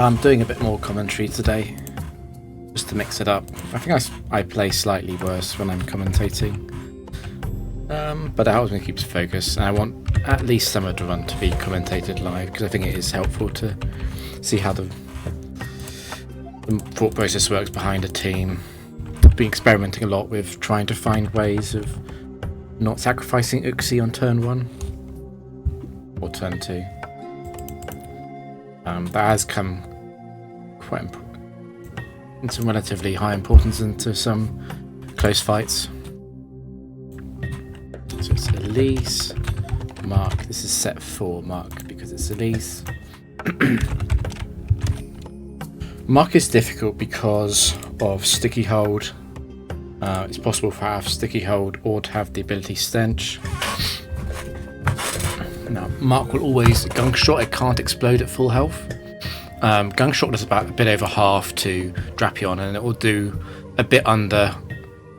I'm doing a bit more commentary today, just to mix it up. I think I play slightly worse when I'm commentating, but it helps me keep focus, and I want at least some of the run to be commentated live, because I think it is helpful to see how the thought process works behind a team. I've been experimenting a lot with trying to find ways of not sacrificing Uxie on turn 1 or turn 2. That has come quite into relatively high importance into some close fights. So it's Elise, Mark. This is set 4 Mark because it's Elise. Mark is difficult because of sticky hold. It's possible to have sticky hold or to have the ability stench. Now, Mark will always gunk shot. It can't explode at full health. Gunk shot does about a bit over half to Drapion, and it will do a bit under.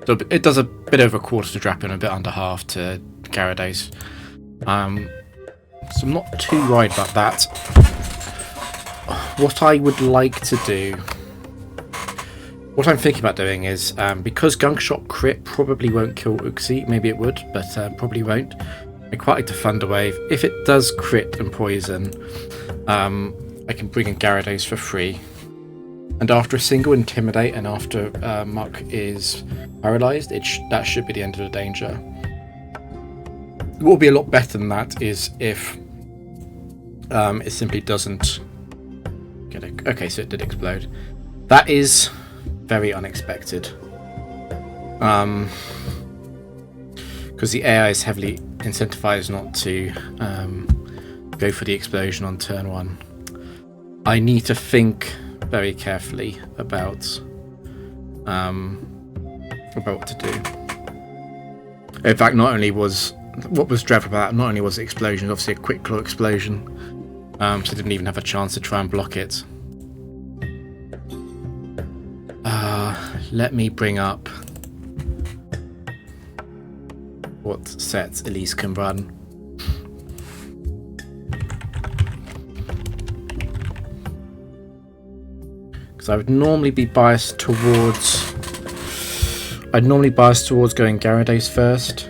So it does a bit over a quarter to Drapion, a bit under half to Gyarados. So I'm not too worried about that. What I would like to do, what I'm thinking about doing is, because Gunk Shot crit probably won't kill Uxie, maybe it would, but probably won't. I quite like to Thunder Wave. If it does crit and poison, I can bring in Gyarados for free. And after a single Intimidate and after Muck is paralysed, that should be the end of the danger. What will be a lot better than that is if it simply doesn't get it. Okay, so it did explode. That is very unexpected. Because the AI is heavily incentivized not to go for the explosion on turn 1. I need to think very carefully about what to do. In fact, not only was what was dreadful about that, not only was the explosion obviously a quick claw explosion, so I didn't even have a chance to try and block it. Let me bring up what sets Elise can run. Because I would normally be biased towards. I'd normally bias towards going Gyarados first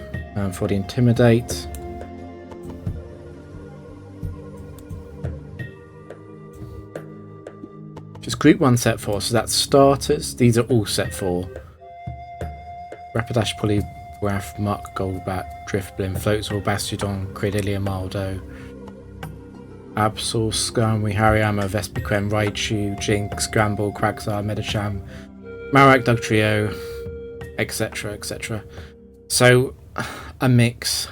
for the Intimidate. Just Group 1 set 4, so that's starters. These are all set 4. Rapidash, Poliwrath, Muck, Golbat, Drifblim, Floatzel, Bastiodon, Credillia, Maldo, Absol, Skarmory, Hariyama, Vespiquen, Raichu, Jinx, Gramble, Quagsire, Medicham, Marowak, Dugtrio, etc, etc. So, a mix.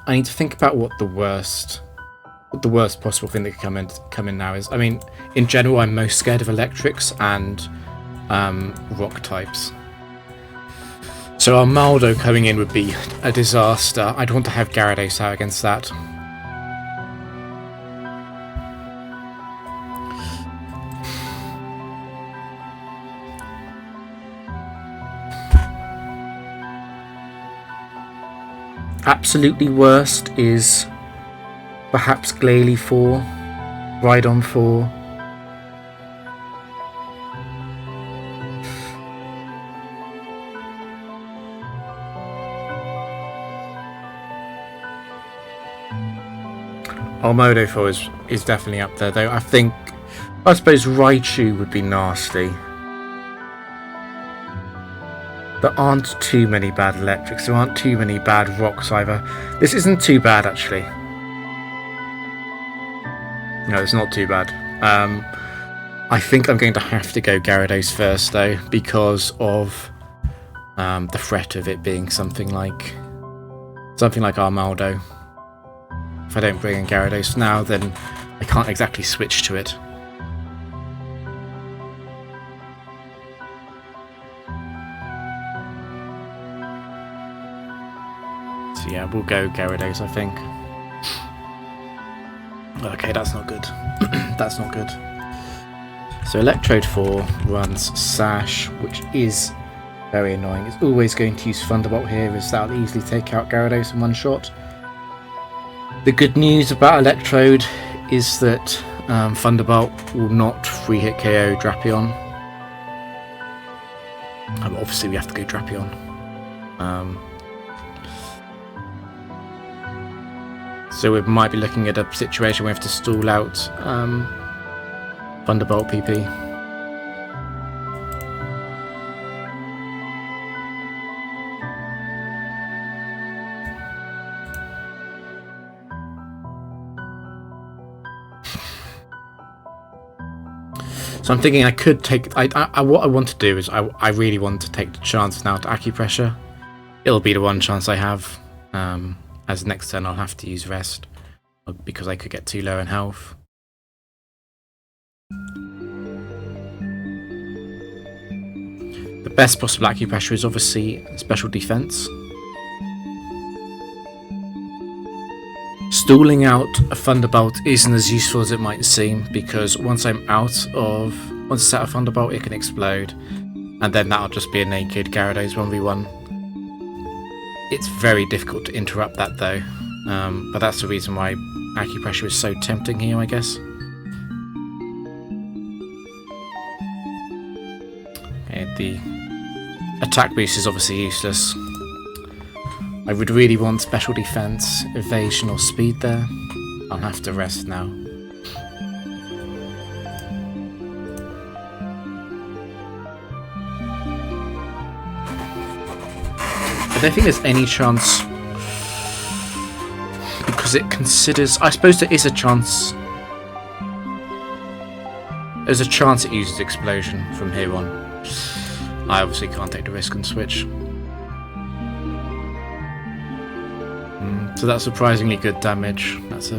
I need to think about what the worst possible thing that could come in now is. I mean, in general, I'm most scared of electrics and rock types. So Armaldo coming in would be a disaster. I'd want to have Gyarados out against that. Absolutely worst is perhaps Glalie 4, Rhydon 4. Armaldo 4 is definitely up there, though. I suppose Raichu would be nasty. There aren't too many bad electrics. There aren't too many bad rocks either. This isn't too bad, actually. No, it's not too bad. I think I'm going to have to go Gyarados first, though, because of the threat of it being something like Armaldo. If I don't bring in Gyarados now, then I can't exactly switch to it. So yeah, we'll go Gyarados, I think. Okay, that's not good. That's not good. So Electrode 4 runs Sash, which is very annoying. It's always going to use Thunderbolt here, as that'll easily take out Gyarados in one shot. The good news about Electrode is that Thunderbolt will not free hit KO Drapion. Obviously we have to go Drapion. So we might be looking at a situation where we have to stall out Thunderbolt PP. So I'm thinking I could take... what I want to do is I really want to take the chance now to Acupressure. It'll be the one chance I have. As next turn I'll have to use Rest, because I could get too low in health. The best possible Acupressure is obviously Special Defense. Stalling out a Thunderbolt isn't as useful as it might seem, because once it's out of Thunderbolt it can explode, and then that'll just be a naked Gyarados 1v1. It's very difficult to interrupt that though, but that's the reason why Acupressure is so tempting here, I guess. Okay, the attack boost is obviously useless. I would really want Special Defense, Evasion or Speed there. I'll have to Rest now. I don't think there's any chance, because it considers... I suppose there is a chance. There's a chance it uses Explosion from here on. I obviously can't take the risk and switch. So that's surprisingly good damage. It's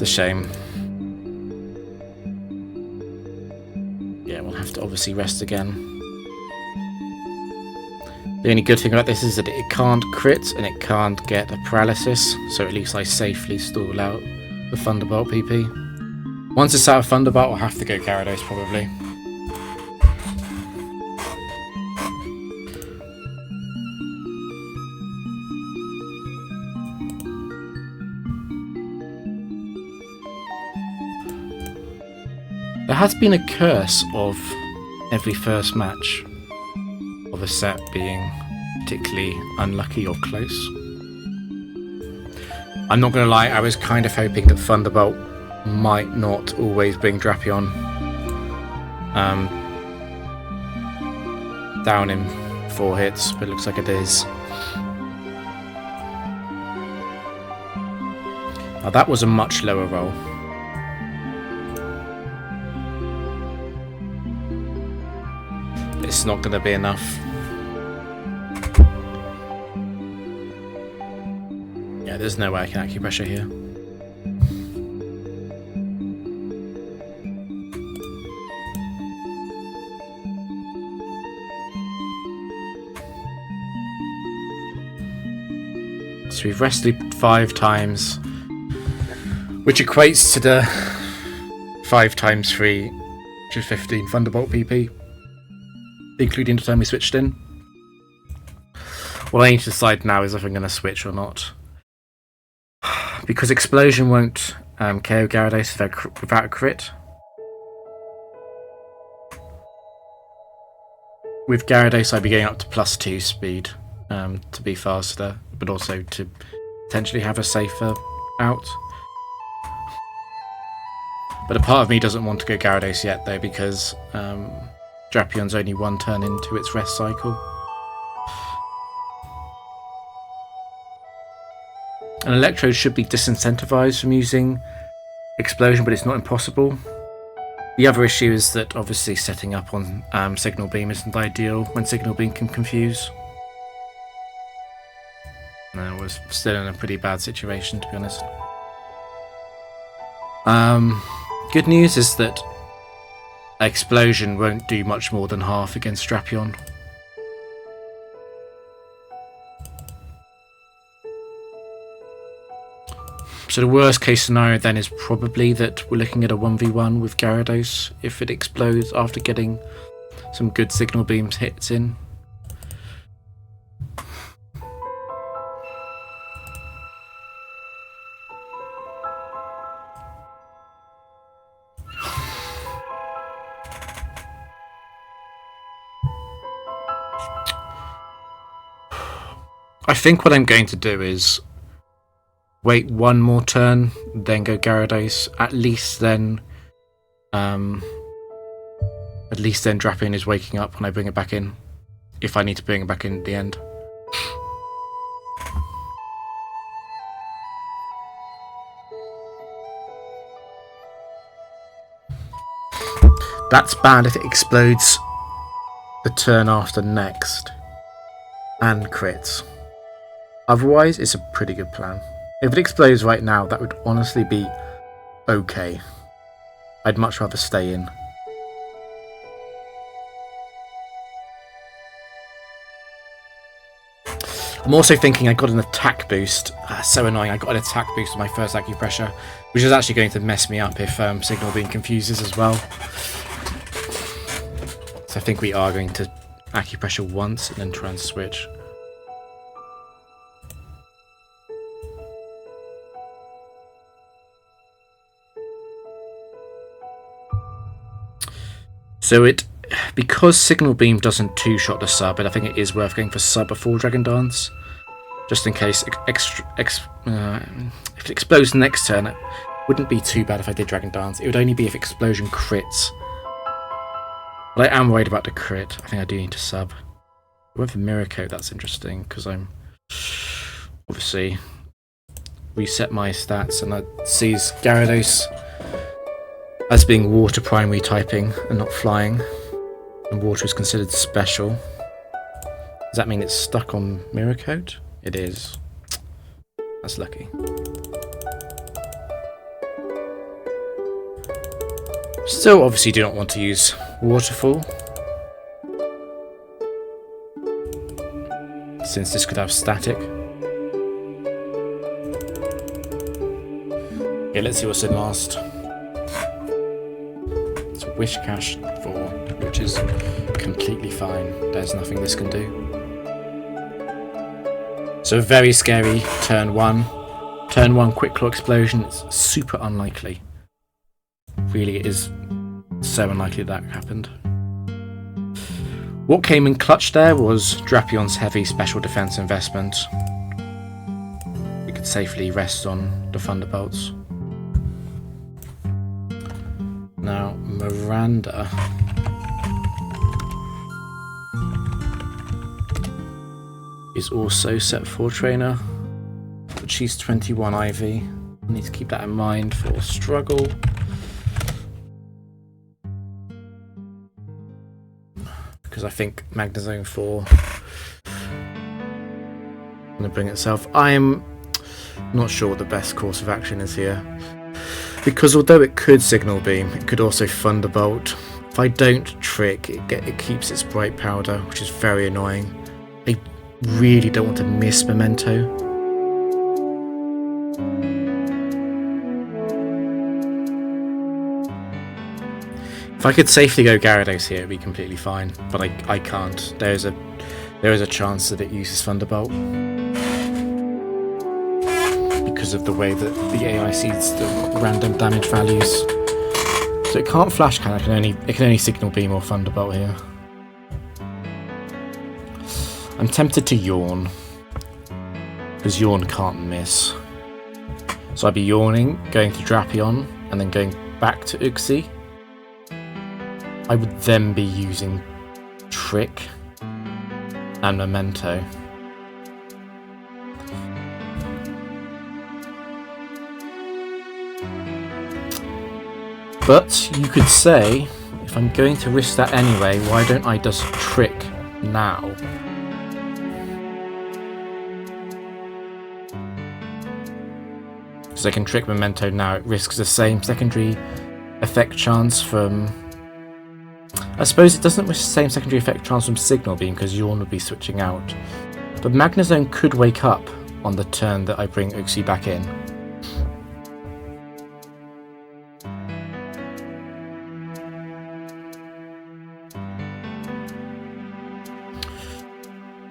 a shame. Yeah, we'll have to obviously Rest again. The only good thing about this is that it can't crit and it can't get a paralysis, so at least I safely stall out the Thunderbolt PP. Once it's out of Thunderbolt, I'll have to go Gyarados probably. There has been a curse of every first match of a set being particularly unlucky or close. I'm not going to lie, I was kind of hoping that Thunderbolt might not always bring Drapion down in 4 hits, but it looks like it is. Now that was a much lower roll. It's not going to be enough. Yeah, there's no way I can Acupressure here. So we've rested 5 times, which equates to the 5 times 3, which is 15 Thunderbolt PP. Including the time we switched in. What I need to decide now is if I'm going to switch or not. Because Explosion won't KO Gyarados without a crit. With Gyarados I'd be going up to +2 speed to be faster, but also to potentially have a safer out. But a part of me doesn't want to go Gyarados yet though, because Drapion's only 1 turn into its rest cycle. An Electrode should be disincentivized from using Explosion, but it's not impossible. The other issue is that obviously setting up on Signal Beam isn't ideal when Signal Beam can confuse. And we're still in a pretty bad situation, to be honest. Good news is that Explosion won't do much more than half against Drapion. So the worst case scenario then is probably that we're looking at a 1v1 with Gyarados if it explodes after getting some good Signal Beams hits in. I think what I'm going to do is wait one more turn, then go Gyarados. At least then Drapion is waking up when I bring it back in. If I need to bring it back in at the end. That's bad if it explodes the turn after next and crits. Otherwise, it's a pretty good plan. If it explodes right now, that would honestly be okay. I'd much rather stay in. I'm also thinking I got an attack boost. So annoying, I got an attack boost on my first acupressure, which is actually going to mess me up if Signal Beam confuses as well. So I think we are going to acupressure once and then try and switch. So because Signal Beam doesn't two-shot the sub, I think it is worth going for sub before Dragon Dance. Just in case if it explodes next turn, it wouldn't be too bad if I did Dragon Dance. It would only be if Explosion crits. But I am worried about the crit. I think I do need to sub. I went for Mirror Coat, that's interesting, because I'm obviously reset my stats and that sees Gyarados as being water primary typing and not flying. And water is considered special. Does that mean it's stuck on Mirror Coat? It is. That's lucky. Still obviously do not want to use Waterfall, since this could have static. Okay, let's see what's in last. It's a Wish Cash 4, which is completely fine. There's nothing this can do. So very scary turn 1. Turn 1 Quick Claw Explosion. It's super unlikely. Really, it is so unlikely that happened. What came in clutch there was Drapion's heavy special defense investment. We could safely rest on the Thunderbolts. Now, Miranda. Is also set 4 trainer, but she's 21 IV. I need to keep that in mind for struggle. Because I think Magnezone 4 going to bring itself. I'm not sure what the best course of action is here. Because although it could Signal Beam, it could also Thunderbolt. If I don't Trick, it keeps its Bright Powder, which is very annoying. I really don't want to miss Memento. If I could safely go Gyarados here, it'd be completely fine, but I can't. There is a chance that it uses Thunderbolt because of the way that the AI sees the random damage values. So it can't Flash Cannon. It can only Signal Beam or Thunderbolt here. I'm tempted to Yawn, because Yawn can't miss. So I'd be yawning, going to Drapion, and then going back to Uxie. I would then be using Trick and Memento. But you could say, if I'm going to risk that anyway, why don't I just Trick now? Because I can Trick Memento now, it risks the same secondary effect chance from... I suppose it doesn't risk the same secondary effect chance from Signal Beam because Yawn would be switching out. But Magnezone could wake up on the turn that I bring Uxie back in.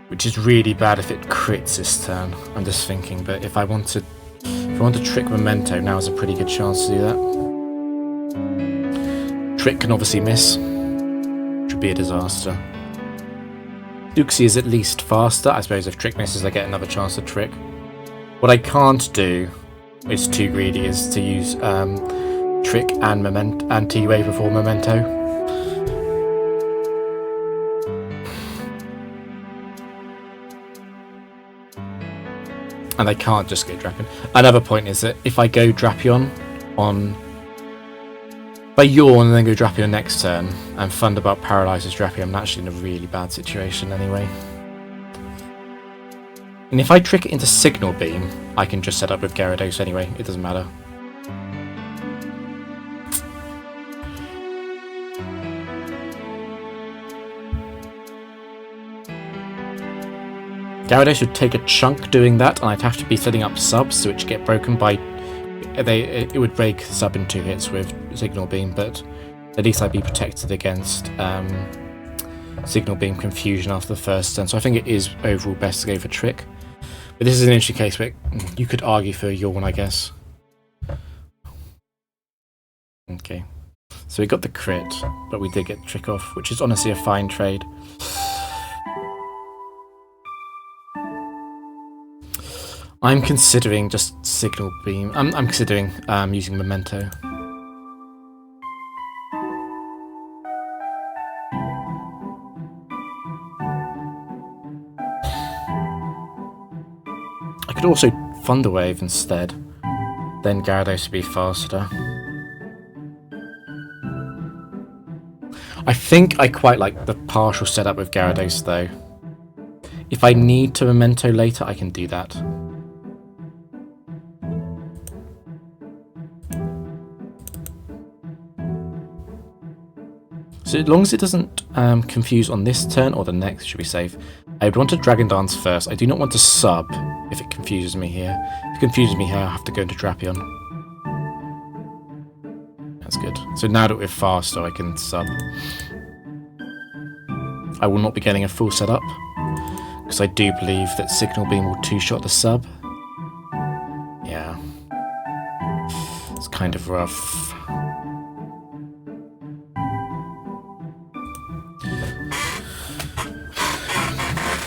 Which is really bad if it crits this turn, I'm just thinking, but if I want to Trick Memento, now is a pretty good chance to do that. Trick can obviously miss, which would be a disaster. Uxie is at least faster. I suppose if Trick misses, I get another chance to Trick. What I can't do, is too greedy, is to use Trick and T-Wave before Memento. And I can't just go Drapion. Another point is that if I go Drapion on... If I yawn and then go Drapion next turn, and Thunderbolt paralyzes Drapion, I'm actually in a really bad situation anyway. And if I trick it into Signal Beam, I can just set up with Gyarados anyway, it doesn't matter. Gyarados would take a chunk doing that, and I'd have to be setting up subs which get broken by... It would break sub in 2 hits with Signal Beam, but at least I'd be protected against Signal Beam confusion after the first turn, so I think it is overall best to go for Trick. But this is an interesting case where you could argue for a Yawn, I guess. Okay, so we got the crit, but we did get the Trick off, which is honestly a fine trade. I'm considering just Signal Beam. I'm considering using Memento. I could also Thunder Wave instead. Then Gyarados would be faster. I think I quite like the partial setup with Gyarados though. If I need to Memento later, I can do that. So as long as it doesn't confuse on this turn or the next, should be safe. I would want to Dragon Dance first. I do not want to sub if it confuses me here. If it confuses me here, I have to go into Drapion. That's good. So now that we're faster, I can sub. I will not be getting a full setup, because I do believe that Signal Beam will 2-shot the sub. Yeah. It's kind of rough.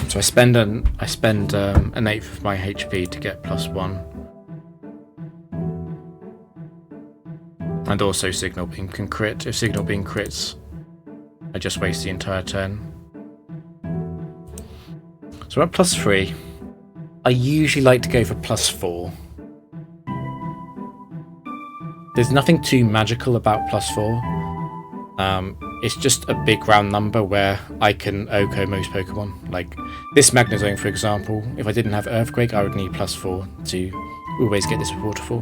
So I spend an 1/8 of my HP to get +1, and also Signal Beam can crit. If Signal Beam crits, I just waste the entire turn. So we're at +3. I usually like to go for +4. There's nothing too magical about +4. It's just a big round number where I can OHKO most Pokemon. Like this Magnezone, for example, if I didn't have Earthquake, I would need +4 to always get this waterfall.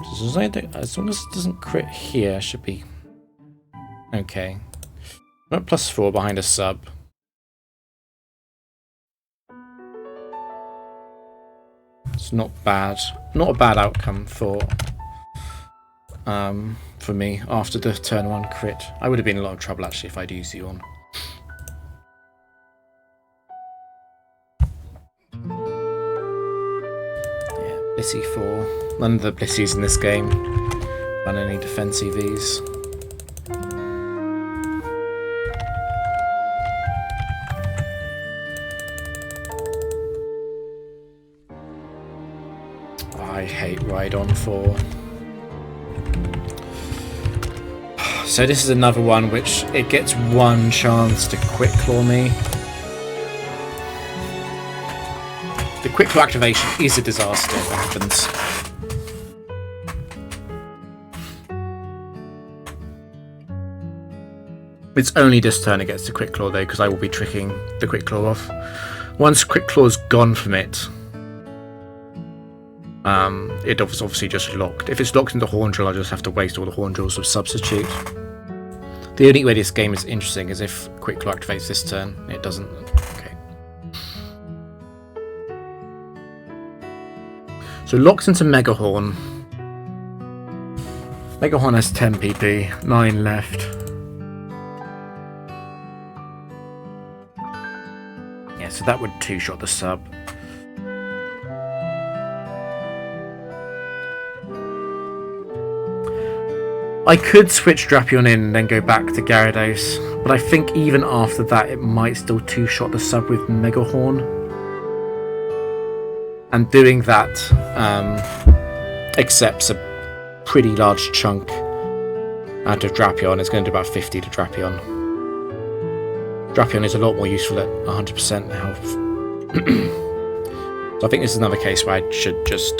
So as long as it doesn't crit here, should be okay. I'm at +4 behind a sub. It's not bad. Not a bad outcome for me after the turn 1 crit. I would have been in a lot of trouble actually if I'd used Yawn. Yeah, Blissey 4. None of the Blissies in this game run any defense EVs. I hate Rhydon 4. So this is another one which it gets one chance to Quick Claw me. The Quick Claw activation is a disaster if it happens. It's only this turn it gets the Quick Claw though, because I will be tricking the Quick Claw off. Once Quick Claw's gone from it, it was obviously just locked. If it's locked into Horn Drill, I just have to waste all the Horn Drills with Substitute. The only way this game is interesting is if Quick Claw activates this turn. It doesn't. Okay. So locked into Mega Horn. Mega Horn has 10 PP, 9 left. Yeah, so that would 2-shot the sub. I could switch Drapion in and then go back to Gyarados, but I think even after that it might still two-shot the sub with Megahorn. And doing that accepts a pretty large chunk out of Drapion. It's going to do about 50 to Drapion. Drapion is a lot more useful at 100% health. So I think this is another case where I should just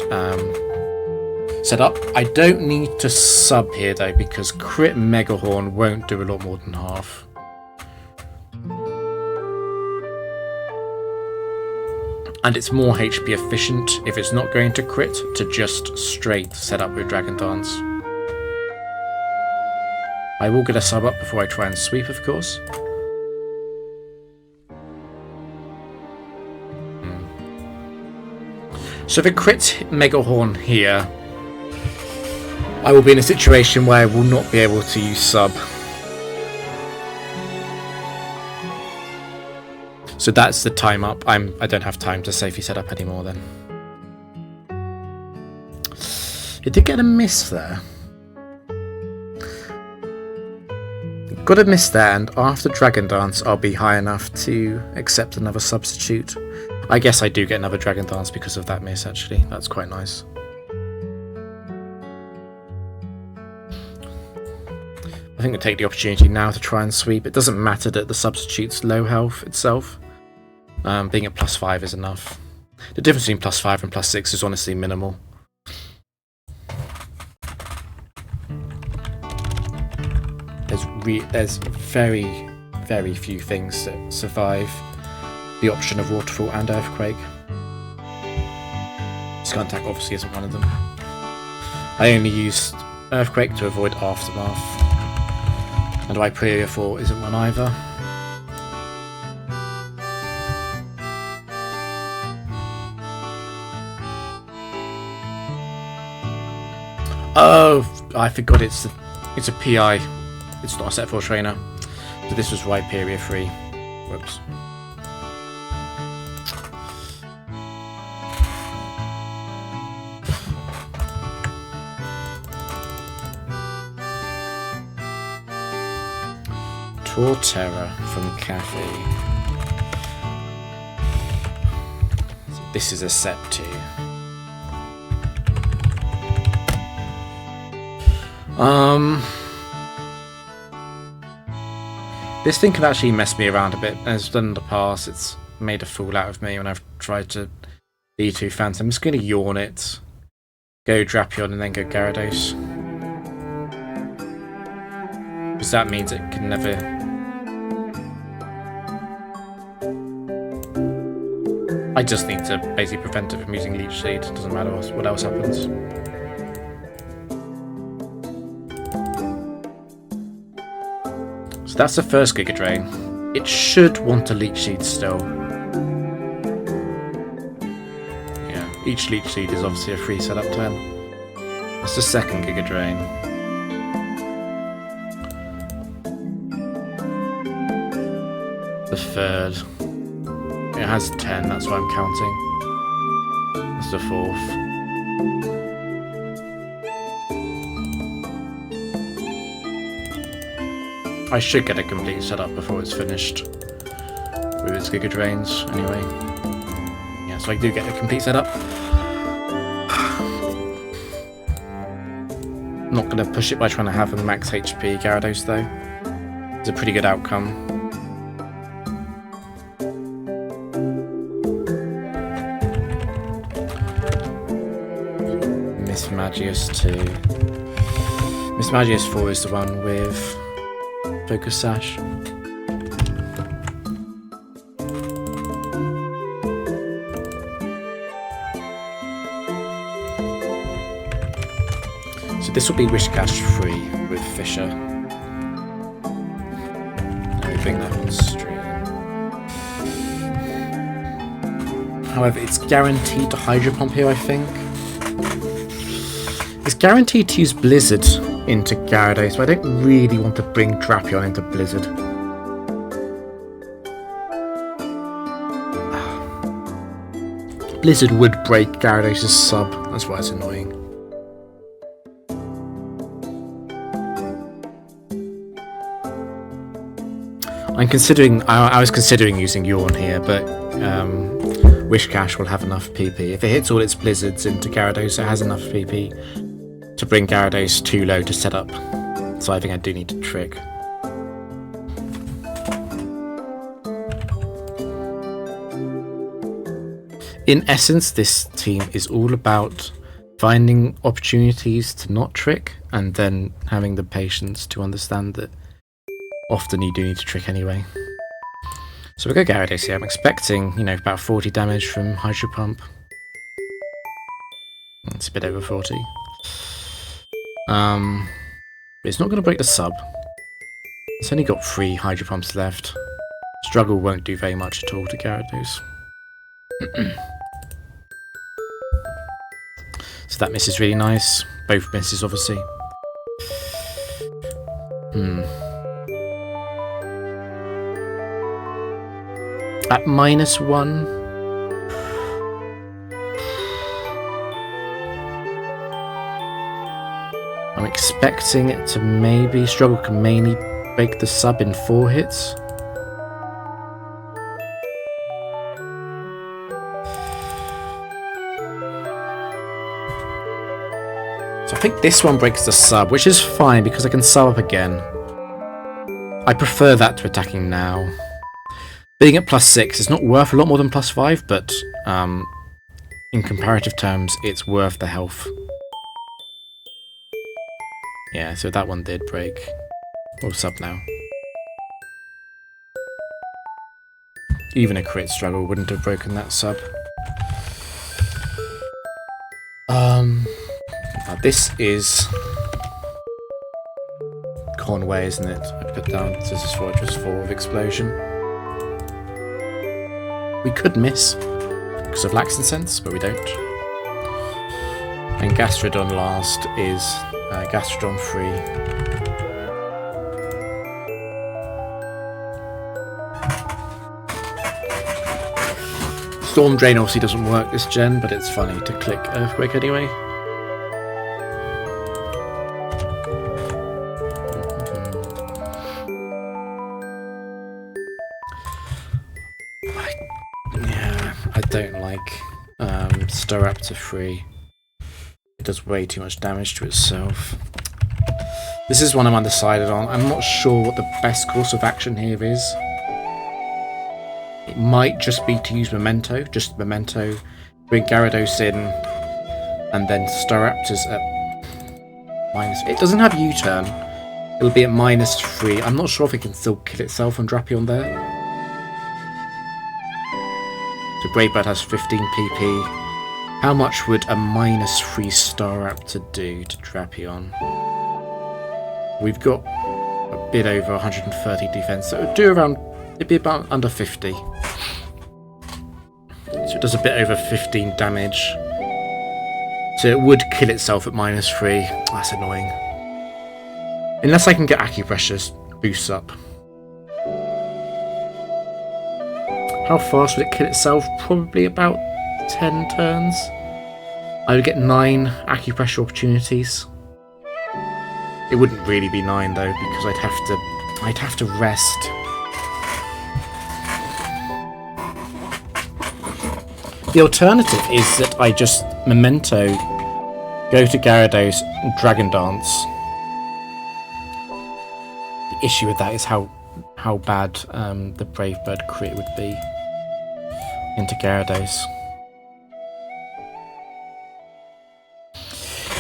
set up. I don't need to sub here though, because crit Megahorn won't do a lot more than half. And it's more HP efficient if it's not going to crit to just straight set up with Dragon Dance. I will get a sub up before I try and sweep, of course. So if it crits Megahorn here, I will be in a situation where I will not be able to use sub. So that's the time up. I don't have time to safely set up anymore then. It did get a miss there. Got a miss there, and after Dragon Dance I'll be high enough to accept another substitute. I guess I do get another Dragon Dance because of that miss actually. That's quite nice. I think we'll take the opportunity now to try and sweep. It doesn't matter that the substitute's low health itself. Being at +5 is enough. The difference between +5 and +6 is honestly minimal. There's very, very few things that survive the option of Waterfall and Earthquake. Sky Attack obviously isn't one of them. I only used Earthquake to avoid Aftermath. And Hyperia 4 isn't one either. Oh, I forgot it's a PI. It's not a set 4 trainer. So this was Hyperia 3. Whoops. Torterra from Cafe. So this is a set 2. This thing can actually mess me around a bit. As done in the past, it's made a fool out of me when I've tried to D2 Phantom. I'm just going to yawn it, go Drapion, and then go Gyarados. Because that means it can never... I just need to basically prevent it from using Leech Seed. It doesn't matter what else happens. So that's the first Giga Drain. It should want to Leech Seed still. Yeah, each Leech Seed is obviously a free setup turn. That's the second Giga Drain. The third. It has 10, that's why I'm counting. That's the fourth. I should get a complete setup before it's finished with its Giga Drains anyway. Yeah, so I do get a complete setup. Not going to push it by trying to have a max HP Gyarados though. It's a pretty good outcome. Miss Magius 2. Miss Magius 4 is the one with Focus Sash. So this will be Wishcash 3 with Fisher. Moving that on stream. However, it's guaranteed to Hydro Pump here, I think. It's guaranteed to use Blizzard into Gyarados, but I don't really want to bring Drapion into Blizzard. Blizzard would break Gyarados' sub, that's why it's annoying. I'm considering. I was considering using Yawn here, but Wishcash will have enough PP. If it hits all its blizzards into Gyarados, it has enough PP to bring Gyarados too low to set up. So I think I do need to trick. In essence, this team is all about finding opportunities to not trick and then having the patience to understand that often you do need to trick anyway. So we go Gyarados here. I'm expecting, you know, about 40 damage from Hydro Pump. It's a bit over 40. But it's not going to break the sub. It's only got 3 Hydro Pumps left. Struggle won't do very much at all to Gyarados. So that miss is really nice. Both misses, obviously. At -1. I'm expecting it to maybe... Struggle can mainly break the sub in 4 hits. So I think this one breaks the sub, which is fine because I can sub up again. I prefer that to attacking now. Being at +6 is not worth a lot more than +5, but in comparative terms, it's worth the health. Yeah, so that one did break. We'll sub now. Even a crit struggle wouldn't have broken that sub. Now this is Conway, isn't it? I put down this is Fortress 4 of Explosion. We could miss because of Laxin Sense, but we don't. And Gastrodon last is Gastrodon 3. Storm Drain obviously doesn't work this gen, but it's funny to click Earthquake anyway. I don't like Staraptor 3. It does way too much damage to itself. This is one I'm undecided on. I'm not sure what the best course of action here is. It might just be to use Memento, just Memento, bring Gyarados in, and then Staraptors at -... It doesn't have U-turn. It'll be at -3. I'm not sure if it can still kill itself on Drapion there. So Brave Bird has 15 PP. How much would a -3 Staraptor do to Drapion? We've got a bit over 130 defense, so it would do around... It'd be about under 50. So it does a bit over 15 damage. So it would kill itself at -3. That's annoying. Unless I can get Acupressure boosts up. How fast would it kill itself? Probably about 10 turns. I would get 9 Acupressure opportunities. It wouldn't really be 9 though, because I'd have to rest. The alternative is that I just Memento, go to Gyarados, and Dragon Dance. The issue with that is how bad the Brave Bird crit would be into Gyarados.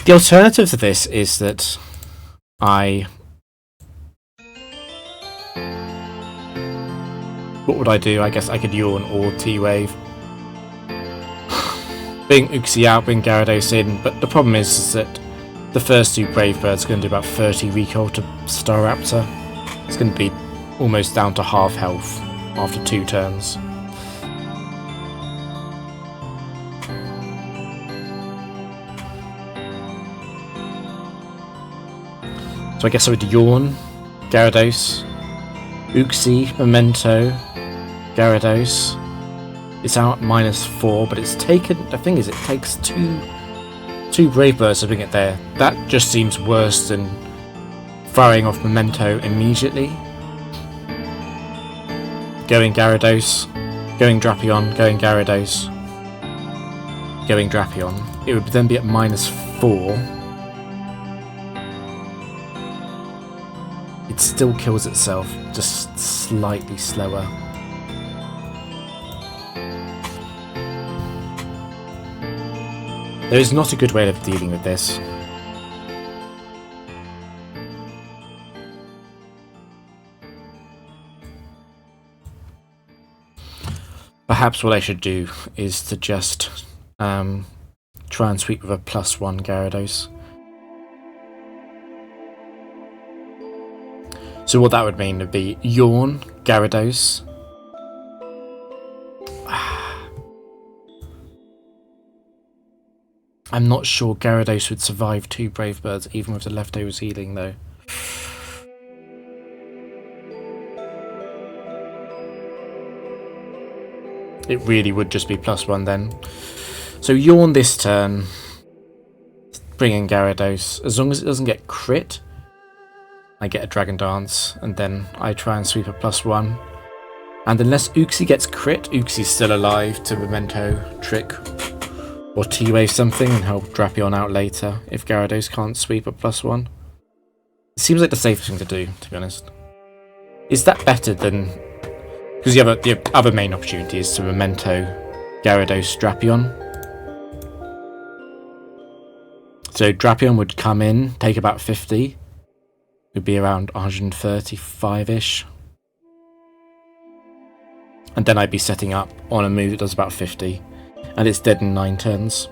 The alternative to this is that what would I do? I guess I could Yawn or T-Wave. Bring Uxie out, bring Gyarados in, but the problem is that the first 2 Brave Birds are going to do about 30 recall to Staraptor. It's going to be almost down to half health after 2 turns. So I guess I would Yawn, Gyarados, Uxie, Memento, Gyarados. It's out at -4, but it's taken... The thing is, it takes two Brave Birds to bring it there. That just seems worse than firing off Memento immediately. Going Gyarados. Going Drapion. Going Gyarados. Going Drapion. It would then be at -4. It still kills itself, just slightly slower. There is not a good way of dealing with this. Perhaps what I should do is to just try and sweep with a +1 Gyarados. So what that would mean would be Yawn, Gyarados. I'm not sure Gyarados would survive 2 Brave Birds even with the leftovers healing though. It really would just be +1 then. So Yawn this turn. Bring in Gyarados. As long as it doesn't get crit, I get a Dragon Dance, and then I try and sweep a +1. And unless Uxie gets crit, Uxie's still alive to Memento Trick or T-Wave something and help Drapion out later if Gyarados can't sweep a +1. It seems like the safest thing to do, to be honest. Is that better than... Because the other main opportunity is to Memento Gyarados Drapion. So Drapion would come in, take about 50. Would be around 135-ish. And then I'd be setting up on a move that does about 50. And it's dead in 9 turns.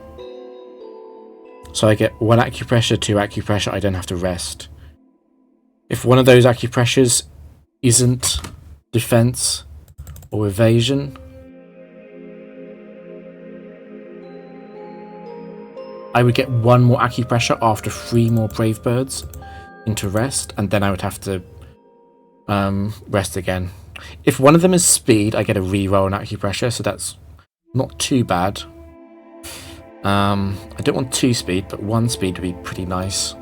So I get 1 Acupressure, 2 Acupressure, I don't have to rest. If one of those Acupressures isn't defense or evasion, I would get 1 more Acupressure after 3 more Brave Birds into rest, and then I would have to rest again. If one of them is speed, I get a reroll on Acupressure, so that's not too bad. I don't want 2 speed, but 1 speed would be pretty nice.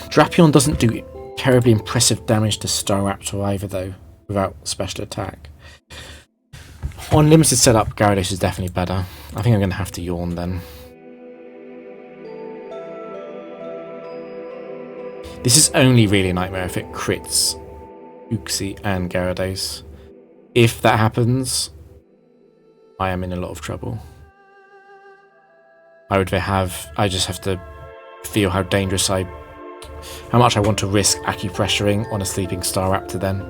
Drapion doesn't do terribly impressive damage to Staraptor either, though, without special attack. On limited setup, Gyarados is definitely better. I think I'm going to have to Yawn then. This is only really a nightmare if it crits Uxie and Gyarados. If that happens, I am in a lot of trouble. I just have to feel how much I want to risk Acupressuring on a sleeping Staraptor then.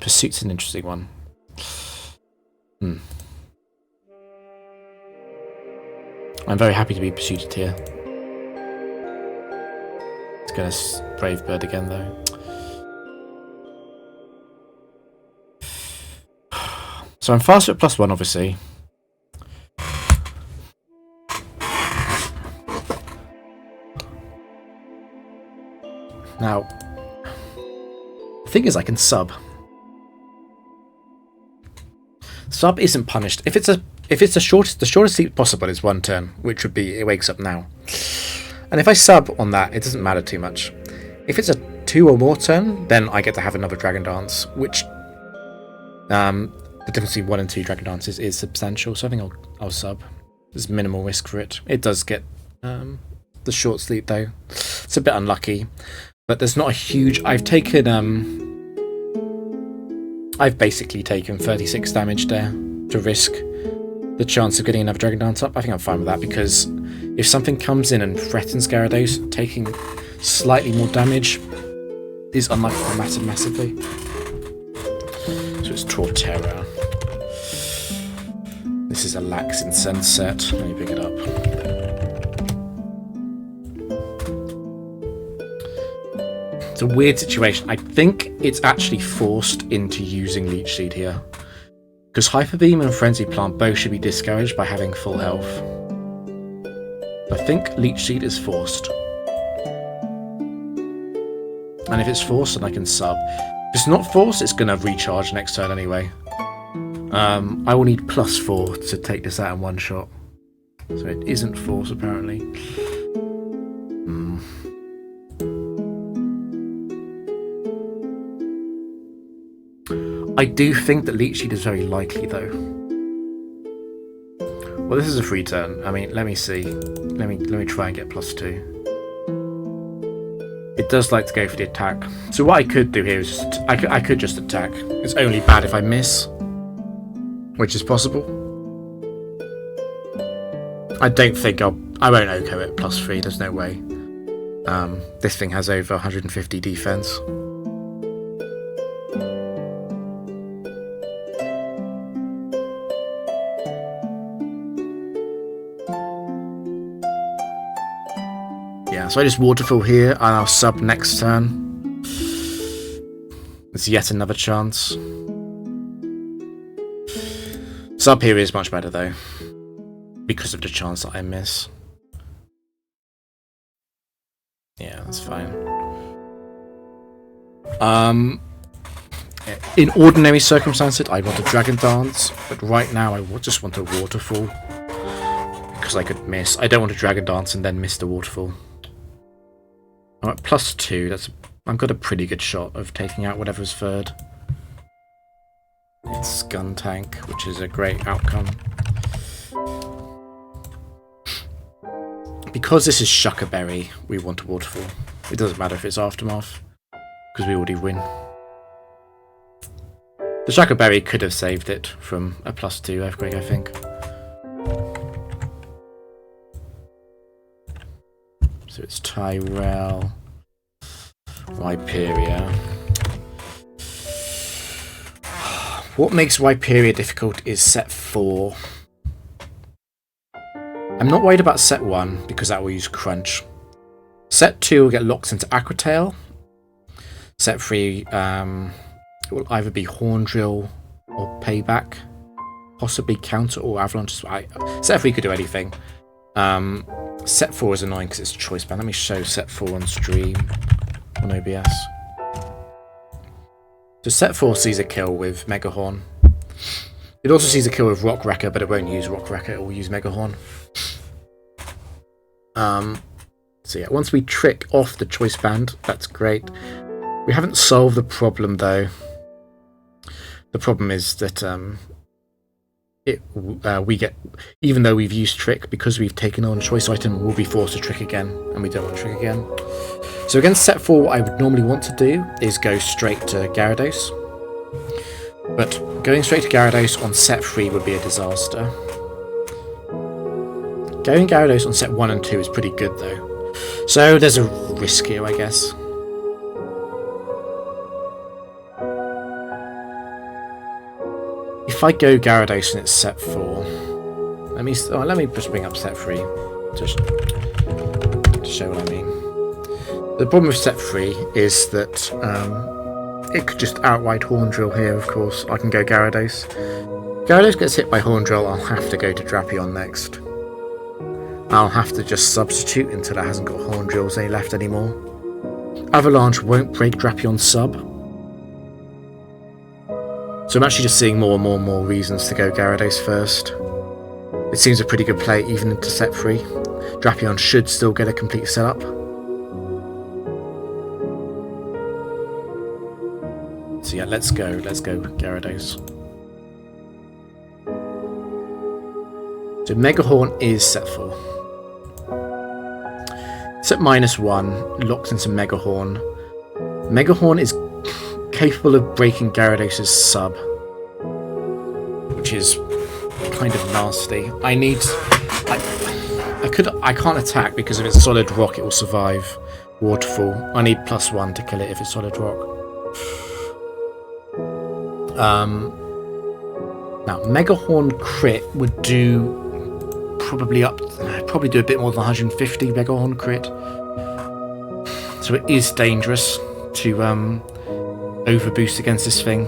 Pursuit's an interesting one. I'm very happy to be pursuited here. It's gonna Brave Bird again though. So I'm faster at +1 obviously. Now, the thing is I can sub. Sub isn't punished. If it's the shortest sleep possible is 1 turn, which would be it wakes up now. And if I sub on that, it doesn't matter too much. If it's a 2 or more turn, then I get to have another Dragon Dance, which the difference between 1 and 2 Dragon Dances is substantial, so I think I'll sub. There's minimal risk for it. It does get the short sleep though. It's a bit unlucky, but there's not a huge... I've basically taken 36 damage there to risk the chance of getting another Dragon Dance up. I think I'm fine with that, because if something comes in and threatens Gyarados, taking slightly more damage is unlikely to matter massively. So it's Torterra. This is a Lax Incense set. Let me pick it up. It's a weird situation. I think it's actually forced into using Leech Seed here, because Hyper Beam and Frenzy Plant both should be discouraged by having full health. I think Leech Seed is forced. And if it's forced, then I can sub. If it's not forced, it's going to recharge next turn anyway. I will need +4 to take this out in one shot. So it isn't forced apparently. I do think that Leech Seed is very likely, though. Well, this is a free turn. I mean, let me see. Let me try and get +2. It does like to go for the attack. So what I could do here is just, I could just attack. It's only bad if I miss, which is possible. I don't think I won't OHKO it +3. There's no way. This thing has over 150 defense. Yeah, so I just waterfall here and I'll sub next turn. It's yet another chance. Sub here is much better though, because of the chance that I miss. Yeah, that's fine. In ordinary circumstances, I want a Dragon Dance, but right now I just want a waterfall because I could miss. I don't want a Dragon Dance and then miss the waterfall. I'm at +2. I've got a pretty good shot of taking out whatever's third. It's Gun Tank, which is a great outcome. Because this is Shuckerberry, we want a waterfall. It doesn't matter if it's Aftermath, because we already win. The Shuckerberry could have saved it from a +2 earthquake, I think. So it's Tyrell, Viperia. What makes Viperia difficult is set 4. I'm not worried about set 1 because that will use Crunch. Set 2 will get locked into Aquatail. Set 3 it will either be Horn Drill or Payback. Possibly Counter or Avalanche. Set 3 could do anything. Set 4 is annoying because it's a choice band. Let me show set 4 on stream on OBS. So set 4 sees a kill with Megahorn. It also sees a kill with Rock Wrecker, but it won't use Rock Wrecker, it will use Megahorn. So yeah, once we trick off the choice band, that's great. We haven't solved the problem though. The problem is that we get, even though we've used trick, because we've taken on choice item, we'll be forced to trick again, and we don't want to trick again. So against set 4, what I would normally want to do is go straight to Gyarados. But going straight to Gyarados on set 3 would be a disaster. Going Gyarados on set 1 and 2 is pretty good though. So there's a risk here, I guess. If I go Gyarados and it's set 4, let me just bring up set 3 to show what I mean. The problem with set 3 is that it could just outright Horn Drill here, of course. I can go Gyarados. Gyarados gets hit by Horn Drill, I'll have to go to Drapion next. I'll have to just substitute until it hasn't got Horn Drills any left anymore. Avalanche won't break Drapion's sub. So I'm actually just seeing more and more reasons to go Gyarados first. It seems a pretty good play even into set 3. Drapion should still get a complete setup. So yeah, let's go Gyarados. So Megahorn is set 4. Set -1 locks into Megahorn. Megahorn is capable of breaking Gyarados' sub, which is kind of nasty. I can't attack because if it's solid rock it will survive waterfall. I need +1 to kill it if it's solid rock. Now Megahorn crit would do probably do a bit more than 150 Megahorn crit. So it is dangerous to overboost against this thing.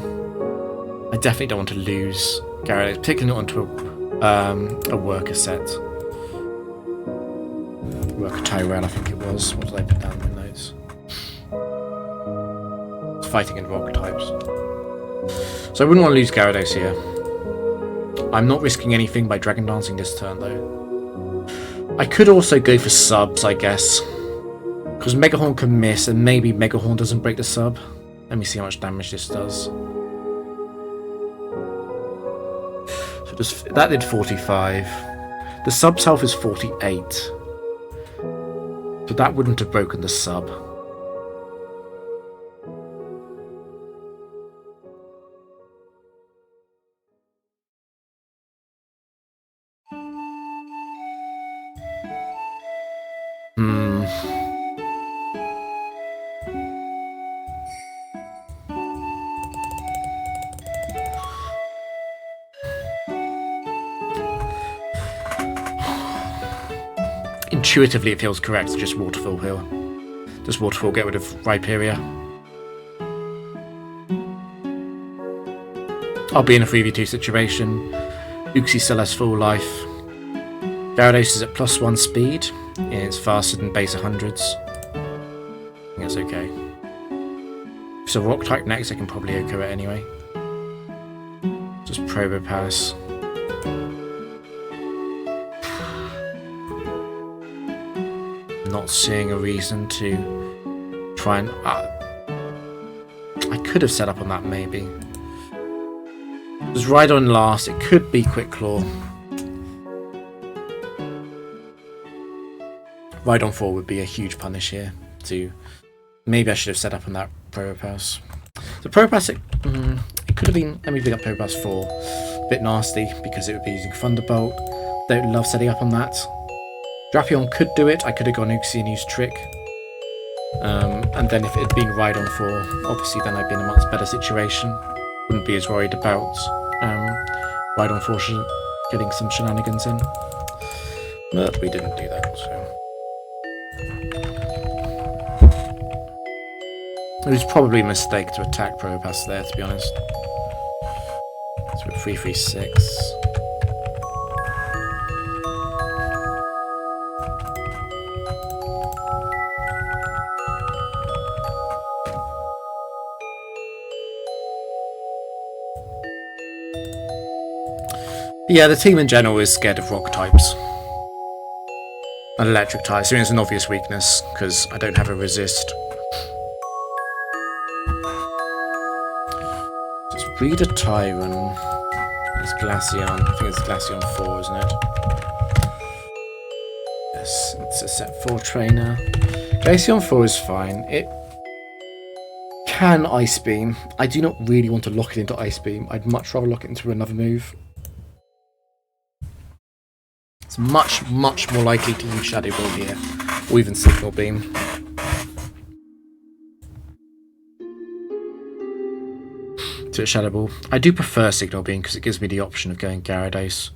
I definitely don't want to lose Gyarados, particularly not onto a worker set. Worker Tyrell, I think it was. What did I put down in the notes? It's fighting in rock types. So I wouldn't want to lose Gyarados here. I'm not risking anything by Dragon Dancing this turn though. I could also go for subs, I guess. Because Megahorn can miss and maybe Megahorn doesn't break the sub. Let me see how much damage this does. Just that did 45. The sub's health is 48. So that wouldn't have broken the sub. Intuitively it feels correct to just waterfall here. Just waterfall, get rid of Rhyperia. I'll be in a 3v2 situation. Uxie still has full life. Gyarados is at +1 speed. It's faster than base 100s. I think that's okay. So rock type next, I can probably echo it anyway. Just Probopass. Not seeing a reason to try and... I could have set up on that maybe. Just Rhydon last, it could be Quick Claw. Rhydon 4 would be a huge punish here. Maybe I should have set up on that Probopass. The Probopass, it could have been... Let me pick up Probopass 4. A bit nasty because it would be using Thunderbolt. Don't love setting up on that. Drapion could do it. I could have gone Uxie and used Trick. And then if it had been Rhydon 4, obviously then I'd be in a much better situation. Wouldn't be as worried about Rhydon 4 getting some shenanigans in. But we didn't do that, so... It was probably a mistake to attack Probopass there, to be honest. So we're 336. Yeah, the team in general is scared of rock types. And electric types. I mean, it's an obvious weakness, because I don't have a resist. Just breed a Tyron. It's Glaceon. I think it's Glaceon 4, isn't it? Yes, it's a set 4 trainer. Glaceon 4 is fine. It can Ice Beam. I do not really want to lock it into Ice Beam. I'd much rather lock it into another move. It's much, much more likely to use Shadow Ball here, or even Signal Beam. To a Shadow Ball. I do prefer Signal Beam because it gives me the option of going Gyarados.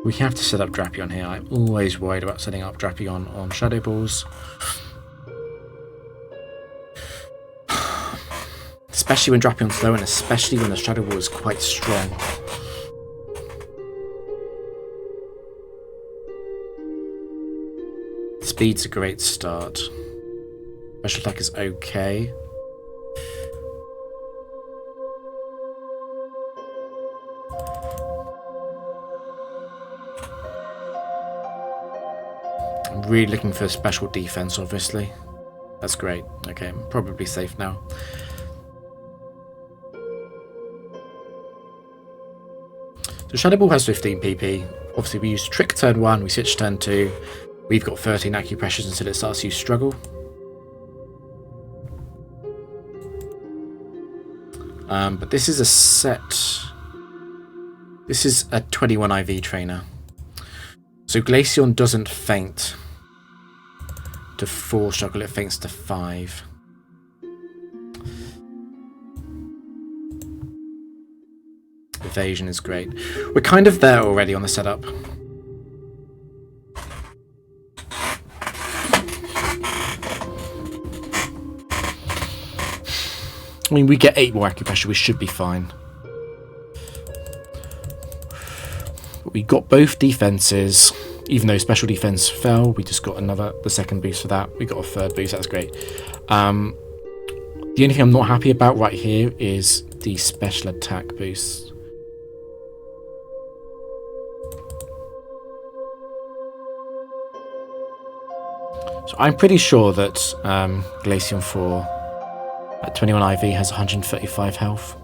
We have to set up Drapion here. I'm always worried about setting up Drapion on Shadow Balls. Especially when Drapion's low and especially when the Shadow Ball is quite strong. Speed's a great start. Special attack is okay. I'm really looking for special defense, obviously. That's great. Okay, I'm probably safe now. So Shadow Ball has 15 PP. Obviously we used Trick turn 1, we switch turn 2. We've got 13 acupressures until it starts to use Struggle. But this is a set... This is a 21 IV trainer. So Glaceon doesn't faint to 4 Struggle, it faints to 5. Evasion is great. We're kind of there already on the setup. I mean, we get 8 more acupressure, we should be fine. But we got both defenses, even though special defense fell, we just got the second boost for that. We got a third boost, that's great. The only thing I'm not happy about right here is the special attack boost. So I'm pretty sure that Glaceon 4 at 21 IV has 135 health.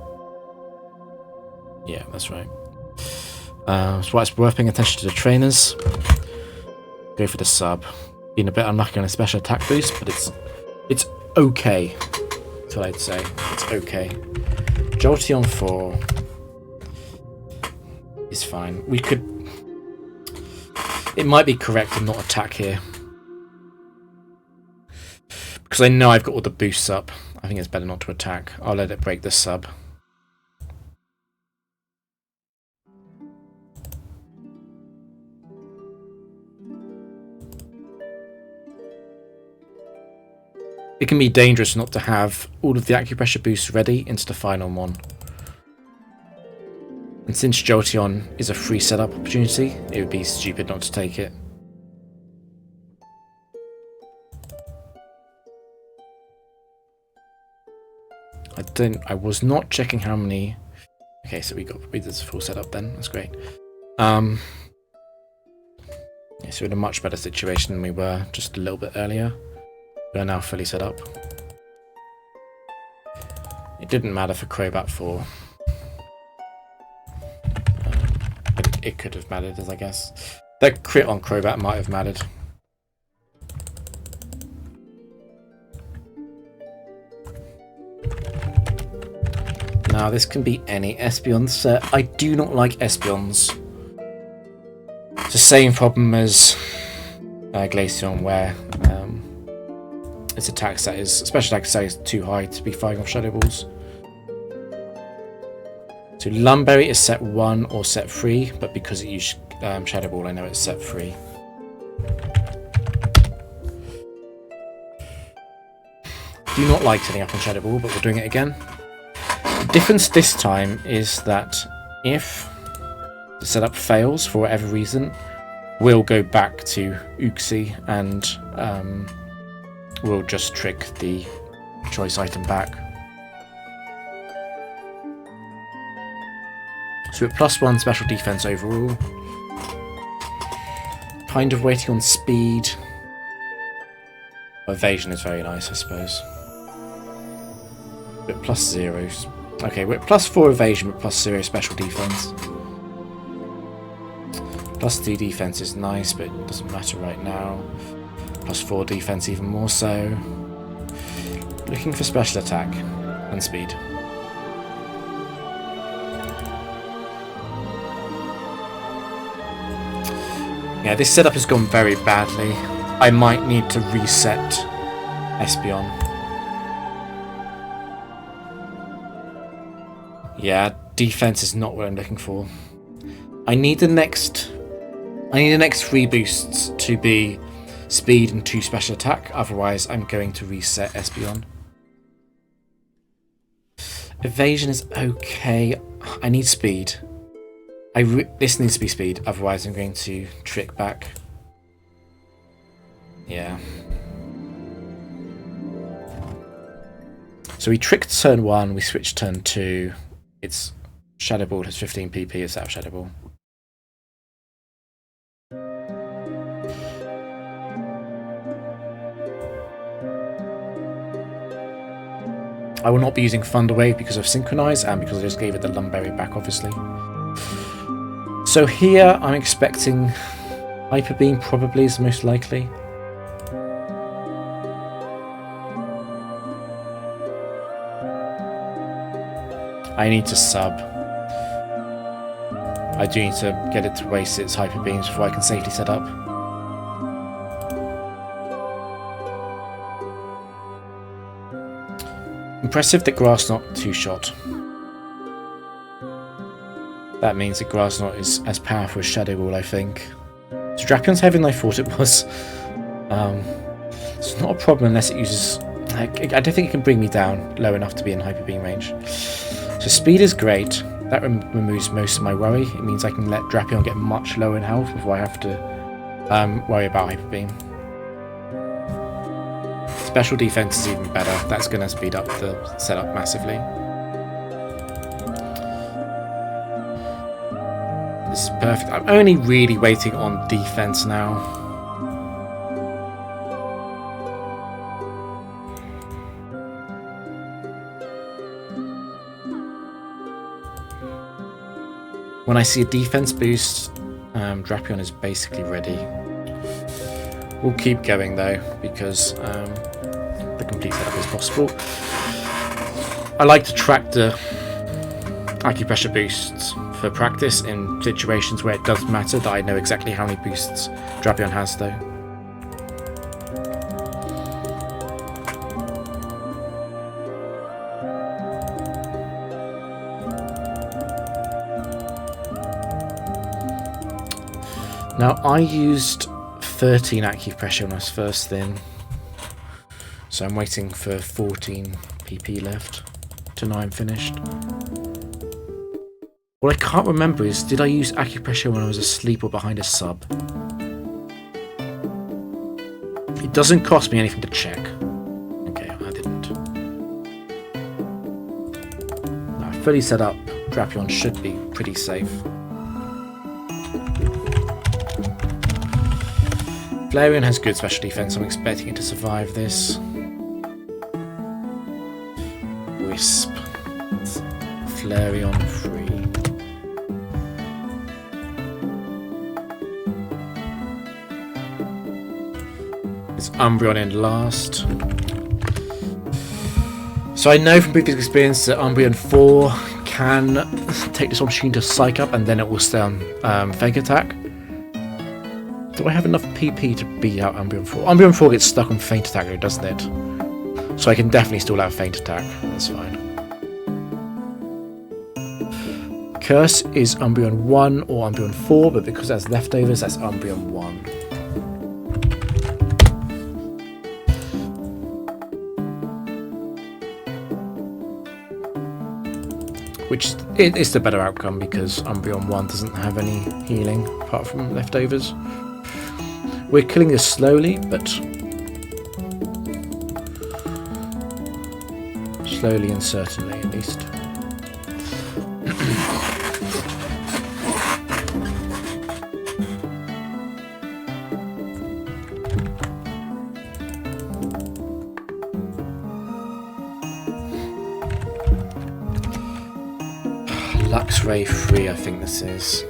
Yeah, that's right. That's why it's worth paying attention to the trainers. Go for the sub. Been a bit unlucky on a special attack boost, but it's okay. That's what I'd say. It's okay. Jolteon 4 is fine. We could... It might be correct to not attack here. Because I know I've got all the boosts up. I think it's better not to attack. I'll let it break the sub. It can be dangerous not to have all of the acupressure boosts ready into the final one. And since Jolteon is a free setup opportunity, it would be stupid not to take it. I was not checking how many... Okay, so we did this full setup then. That's great. Yeah, so we're in a much better situation than we were just a little bit earlier. We are now fully set up. It didn't matter for Crobat 4. But it could have mattered, I guess. That crit on Crobat might have mattered. Now, this can be any Espeon set. I do not like Espeons. It's the same problem as Glaceon, where its attack set is, special attack set is too high to be firing off Shadow Balls. So Lumberry is set 1 or set 3, but because it used Shadow Ball, I know it's set 3. Do not like setting up on Shadow Ball, but we're doing it again. The difference this time is that if the setup fails for whatever reason, we'll go back to Uxie and we'll just trick the choice item back. So at +1 special defense overall. Kind of waiting on speed. Evasion is very nice, I suppose. But +0. Okay, we're at +4 evasion, but +0 special defense. +2 defense is nice, but it doesn't matter right now. +4 defense even more so. Looking for special attack and speed. Yeah, this setup has gone very badly. I might need to reset Espeon. Yeah, defense is not what I'm looking for. I need the next 3 boosts to be speed and 2 special attack, otherwise I'm going to reset Espeon. Evasion is okay. I need speed. This needs to be speed, otherwise I'm going to trick back. Yeah. So we tricked turn 1, we switched turn 2. Its Shadow Ball has 15 PP, it's out of Shadow Ball. I will not be using Thunder Wave because of Synchronize and because I just gave it the Lumberry back, obviously. So here I'm expecting Hyper Beam probably is most likely. I need to sub. I do need to get it to waste its Hyper Beams before I can safely set up. Impressive that Grass Knot 2-shot. That means that Grass Knot is as powerful as Shadow Ball, I think. So Drapions heavier than I thought it was. It's not a problem unless it uses... I don't think it can bring me down low enough to be in Hyper Beam range. So speed is great. That removes most of my worry. It means I can let Drapion get much lower in health before I have to worry about Hyper Beam. Special defense is even better. That's going to speed up the setup massively. This is perfect. I'm only really waiting on defense now. When I see a defense boost, Drapion is basically ready. We'll keep going though, because the complete setup is possible. I like to track the acupressure boosts for practice in situations where it does matter that I know exactly how many boosts Drapion has though. Now, I used 13 acupressure when I was first in, so I'm waiting for 14 PP left to know I'm finished. What I can't remember is, did I use acupressure when I was asleep or behind a sub? It doesn't cost me anything to check. Okay, I didn't. Now, fully set up, Drapion should be pretty safe. Flareon has good special defense, I'm expecting it to survive this. Wisp. Flareon free. It's Umbreon in last. So I know from previous experience that Umbreon 4 can take this opportunity to psych up and then it will stay on fake attack. Do I have enough PP to beat out Umbreon 4? Umbreon 4 gets stuck on feint attack though, doesn't it? So I can definitely still have feint attack. That's fine. Curse is Umbreon 1 or Umbreon 4, but because that's leftovers, that's Umbreon 1. Which is the better outcome because Umbreon 1 doesn't have any healing apart from leftovers. We're killing this slowly, but slowly and certainly at least. Luxray 3, I think this is.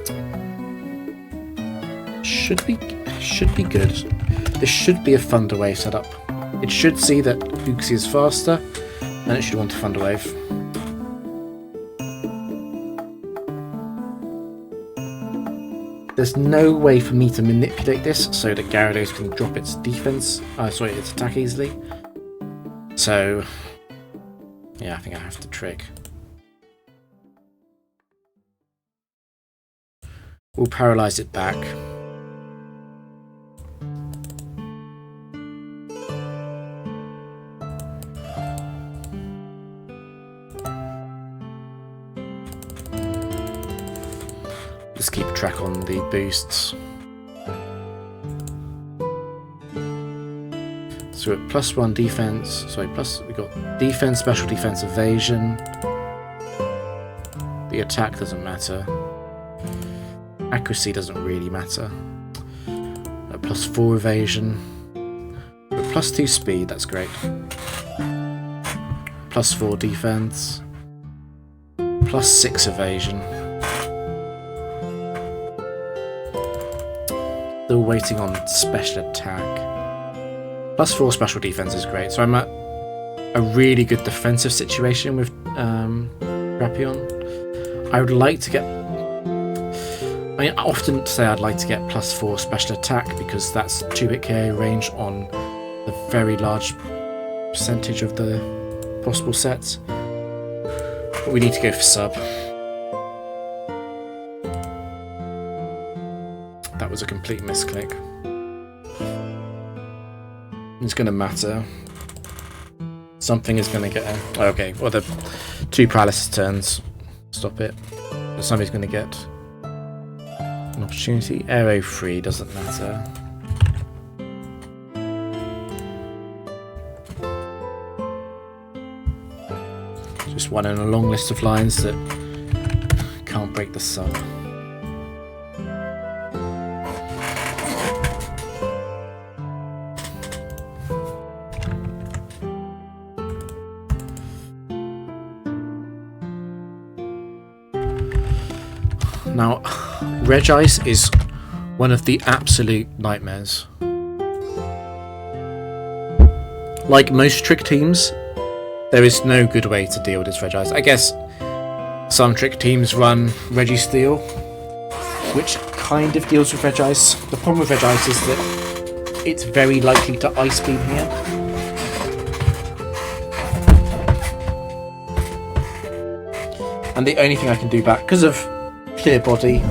Should be good. This should be a Thunder Wave setup. It should see that Uxie is faster, and it should want a Thunder Wave. There's no way for me to manipulate this so that Gyarados can drop its defense. Its attack easily. So, yeah, I think I have to trick. We'll paralyze it back. Just keep track on the boosts. So at +1 defense, we got defense, special defense, evasion. The attack doesn't matter. Accuracy doesn't really matter. At +4 evasion. At +2 speed, that's great. +4 defense. +6 evasion. Still waiting on special attack. +4 special defense is great. So I'm at a really good defensive situation with Drapion. I would like to get... I often say I'd like to get +4 special attack because that's 2-hit KO range on a very large percentage of the possible sets. But we need to go for sub. That was a complete misclick. It's going to matter. Something is going to get... okay, well the 2 paralysis turns stop it. But somebody's going to get an opportunity. Aero free doesn't matter. Just one in a long list of lines that can't break the sub. Now, Regice is one of the absolute nightmares. Like most trick teams, there is no good way to deal with this Regice. I guess some trick teams run Registeel, which kind of deals with Regice. The problem with Regice is that it's very likely to Ice Beam here. And the only thing I can do back, because of Clear Body,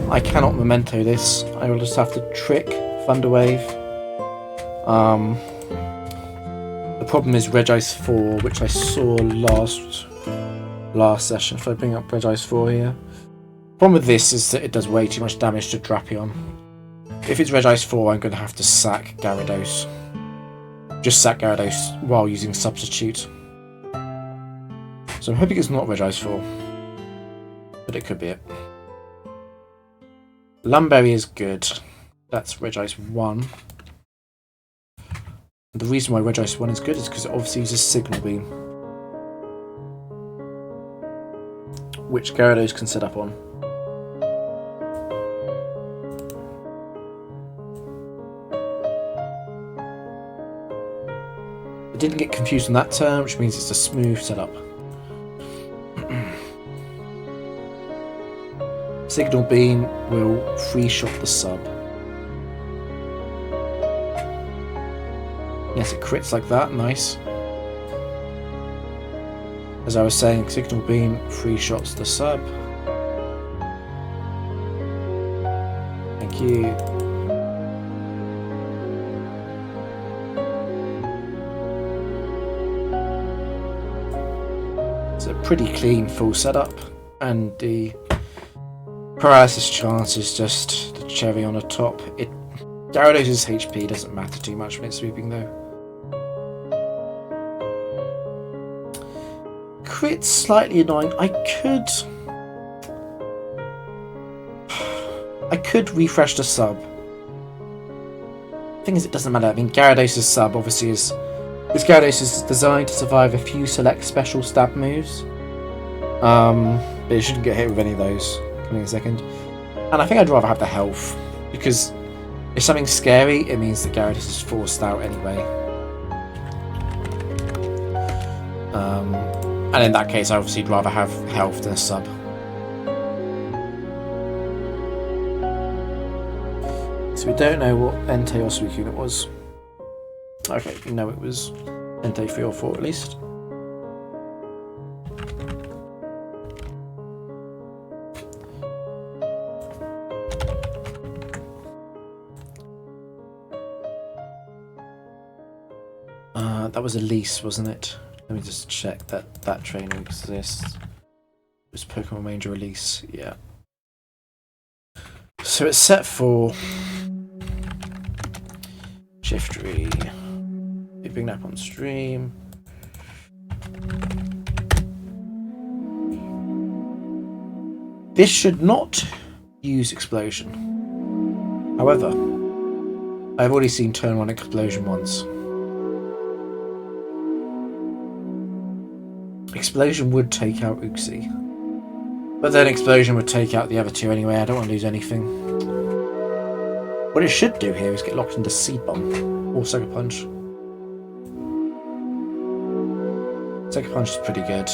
I cannot Memento this. I will just have to Trick, Thunder Wave. The problem is Regice 4, which I saw last session. If I bring up Regice 4 here. The problem with this is that it does way too much damage to Drapion. If it's Regice 4, I'm going to have to sack Gyarados. Just sack Gyarados while using Substitute. So I'm hoping it's not Regice 4. But it could be it. Lumberry is good. That's Regice 1. The reason why Regice 1 is good is because it obviously uses Signal Beam, which Gyarados can set up on. It didn't get confused on that turn, which means it's a smooth setup. Signal Beam will free shot the sub. Yes, it crits like that, nice. As I was saying, Signal Beam free shots the sub. Thank you. It's a pretty clean full setup, and the paralysis chance is just the cherry on the top. Gyarados' HP doesn't matter too much when it's sweeping though. Crit's slightly annoying. I could refresh the sub. Thing is, it doesn't matter. I mean, Gyarados' sub obviously is... This Gyarados is designed to survive a few select special stab moves. But it shouldn't get hit with any of those. Give me a second. And I think I'd rather have the health, because if something's scary, it means that Gyarados is forced out anyway. And in that case, I obviously would rather have health than a sub. So we don't know what Entei or Suicune it was. Okay, we know it was Entei 3 or 4 at least. That was Elise, wasn't it? Let me just check that that trainer exists. It was Pokemon Ranger Elise, yeah. So it's set for Shiftry. You bring that up on stream. This should not use Explosion. However, I've already seen turn 1 Explosion once. Explosion would take out Uxie. But then Explosion would take out the other two anyway. I don't want to lose anything. What it should do here is get locked into Seed Bomb or Sucker Punch. Sucker Punch is pretty good.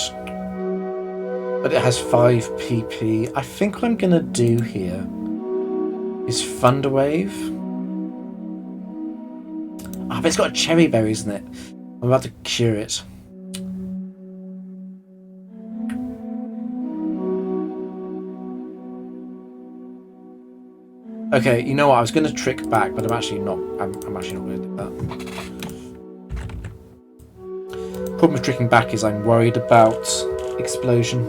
But it has 5 PP. I think what I'm going to do here is Thunder Wave. Ah, but it's got a Cherry Berry, isn't it? I'm about to cure it. Okay, you know what? I was going to trick back, but I'm actually not. I'm actually not going to do that. Problem with tricking back is I'm worried about Explosion.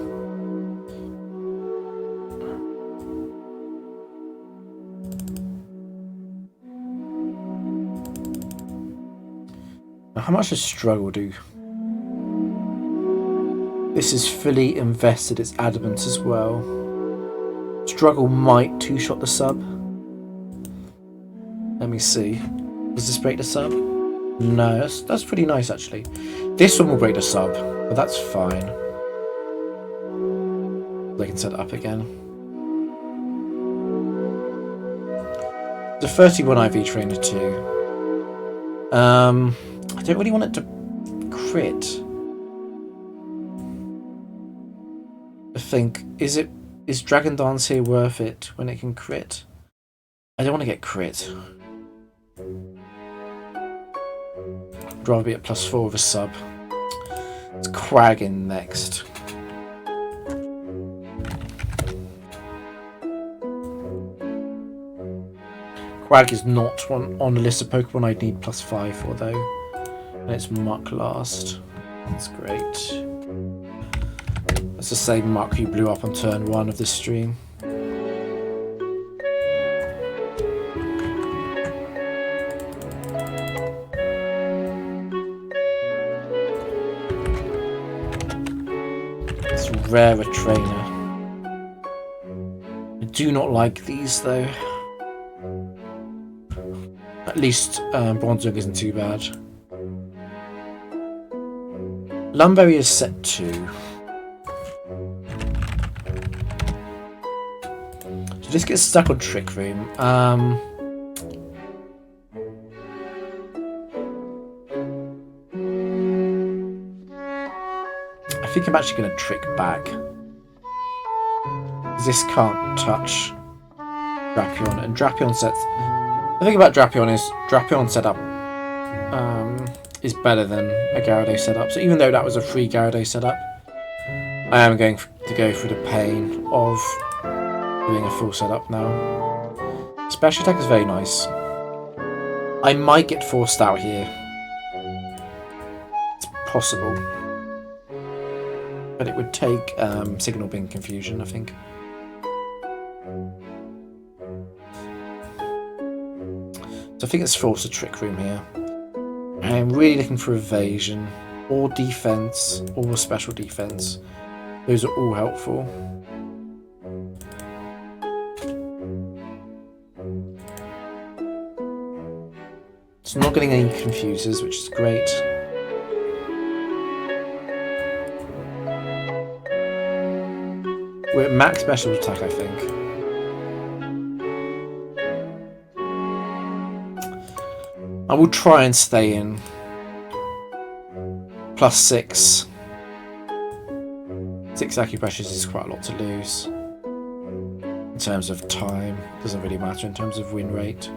Now, how much does Struggle do? This is fully invested. It's Adamant as well. Struggle might two-shot the sub. Let me see. Does this break the sub? No, that's pretty nice actually. This one will break the sub, but that's fine. They can set it up again. The 31 IV trainer 2. I don't really want it to crit. I think, is Dragon Dance here worth it when it can crit? I don't want to get crit. I'd rather be at +4 with a sub. It's Quag in next. Quag is not one on the list of Pokemon I'd need +5 for though. And it's Muck last. That's great. That's the same Muck who blew up on turn 1 of this stream. It's a rarer trainer. I do not like these though. At least Bronzong isn't too bad. Lumberry is set 2. So this gets stuck on Trick Room. I think I'm actually going to Trick back. This can't touch Drapion, and Drapion sets... The thing about Drapion is Drapion setup is better than a Gyarados setup. So even though that was a free Gyarados setup, I am going to go through the pain of doing a full setup now. Special attack is very nice. I might get forced out here. It's possible. But it would take Signal Beam Confusion, I think. So I think it's forced a Trick Room here. I'm really looking for evasion, or defense, or special defense. Those are all helpful. It's not getting any confuses, which is great. We're at max special attack, I think. I will try and stay in. +6. 6 acupressures is quite a lot to lose. In terms of time, doesn't really matter in terms of win rate.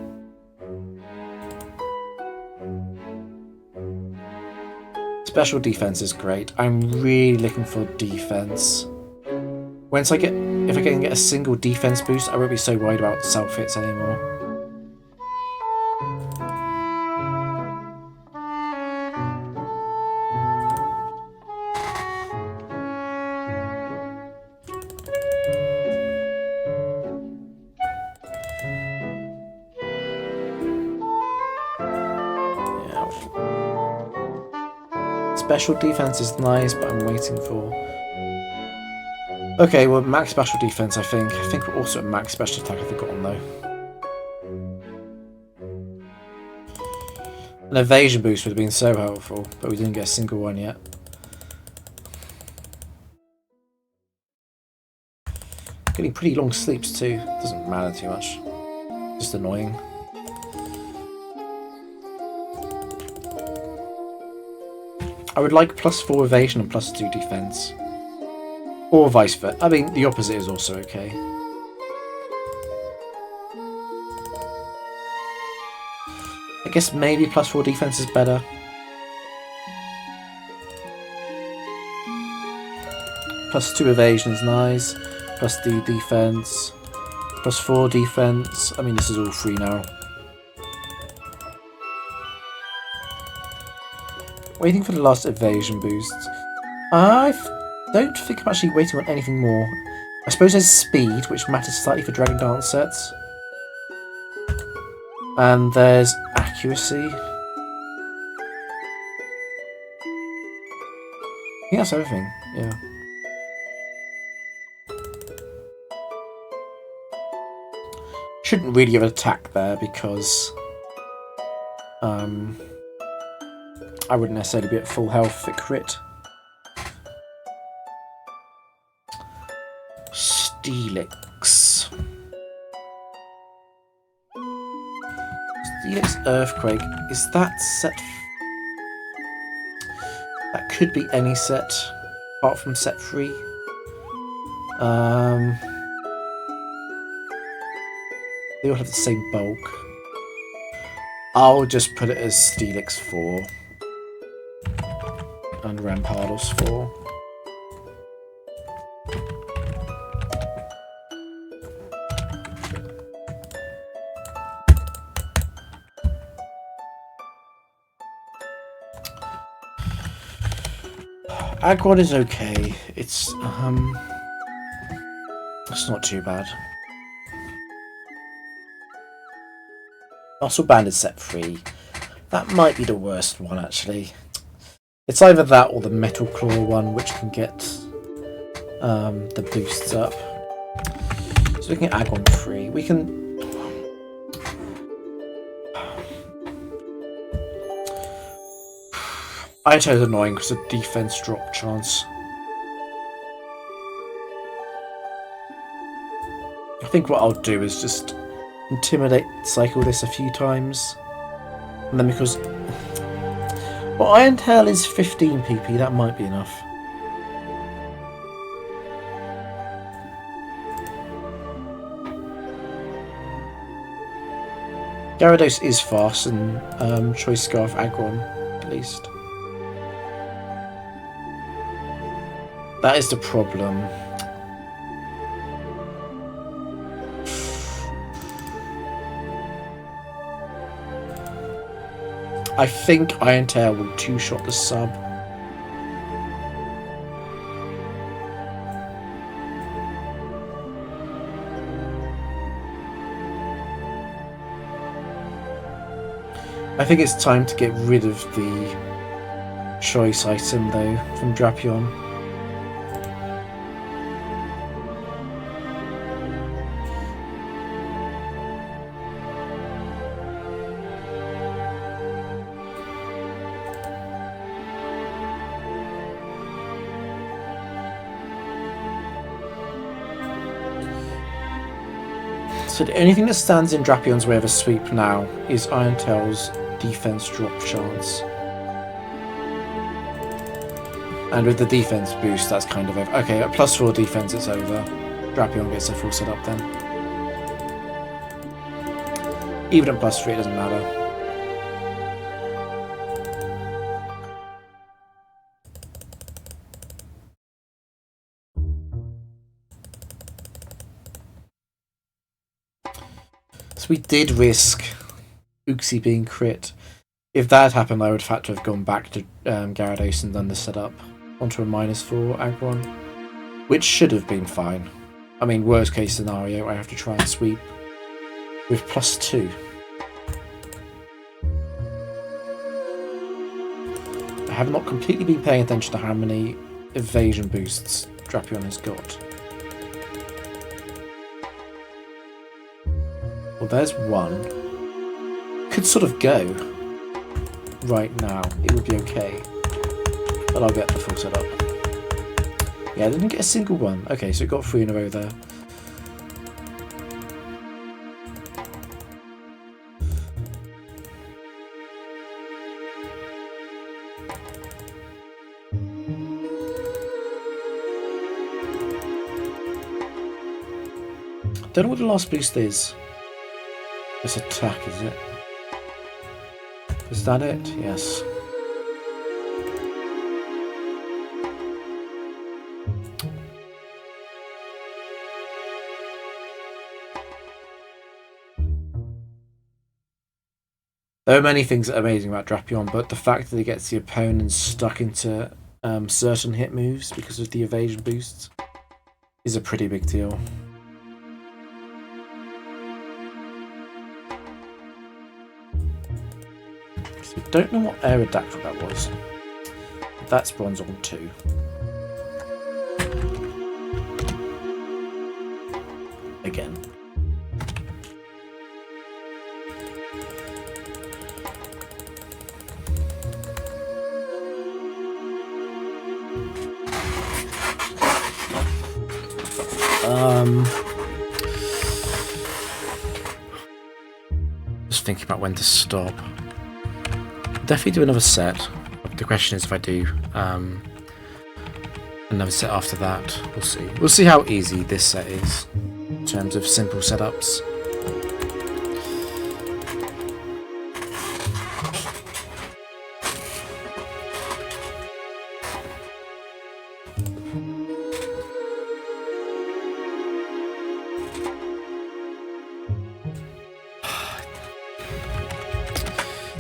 Special defense is great. I'm really looking for defense. If I can get a single defense boost, I won't be so worried about self hits anymore. Special defense is nice, but I'm waiting for... Okay, well, max special defense, I think. I think we're also at max special attack, I've forgotten though. An evasion boost would have been so helpful, but we didn't get a single one yet. Getting pretty long sleeps too. Doesn't matter too much. Just annoying. I would like +4 evasion and +2 defense. Or vice versa. I mean, the opposite is also okay. I guess maybe +4 defense is better. +2 evasion is nice. +2 defense. +4 defense. I mean, this is all free now. Waiting for the last evasion boost. I don't think I'm actually waiting on anything more. I suppose there's speed, which matters slightly for Dragon Dance sets. And there's accuracy. I think that's everything, yeah. Shouldn't really have attack there because I wouldn't necessarily be at full health if it crit. Steelix. Steelix Earthquake, is that set? That could be any set, apart from set 3. They all have the same bulk. I'll just put it as Steelix 4 and Rampardos 4. Aggron is okay. It's not too bad. Muscle Band is set 3. That might be the worst one, actually. It's either that or the Metal Claw one, which can get the boosts up. So looking at Aggron 3, we can... I tell it's annoying because of defense drop chance. I think what I'll do is just Intimidate cycle this a few times. And then because... Well, Iron Tail is 15 PP, that might be enough. Gyarados is fast and Choice Scarf Aggron, at least. That is the problem. I think Iron Tail will two-shot the sub. I think it's time to get rid of the choice item though from Drapion. So the only thing that stands in Drapion's way of a sweep now is Iron Tail's defense drop chance. And with the defense boost, that's kind of over. Okay, at +4 defense, it's over. Drapion gets a full setup then. Even at +3, it doesn't matter. So we did risk Uxie being crit. If that had happened, I would have had to have gone back to Gyarados and done the setup onto a -4 Aggron, which should have been fine. I mean, worst case scenario, I have to try and sweep with +2. I have not completely been paying attention to how many evasion boosts Drapion has got. Well, there's one. Could sort of go right now. It would be okay. But I'll get the full setup. Yeah, I didn't get a single one. Okay, so it got 3 in a row there. Don't know what the last boost is. It's attack, is it? Is that it? Yes. There are many things that are amazing about Drapion, but the fact that it gets the opponent stuck into certain hit moves because of the evasion boosts is a pretty big deal. So I don't know what Aerodactyl that was. That's bronze on 2. Again. As just thinking about when to stop. Definitely do another set. The question is if I do another set after that. We'll see. We'll see how easy this set is in terms of simple setups.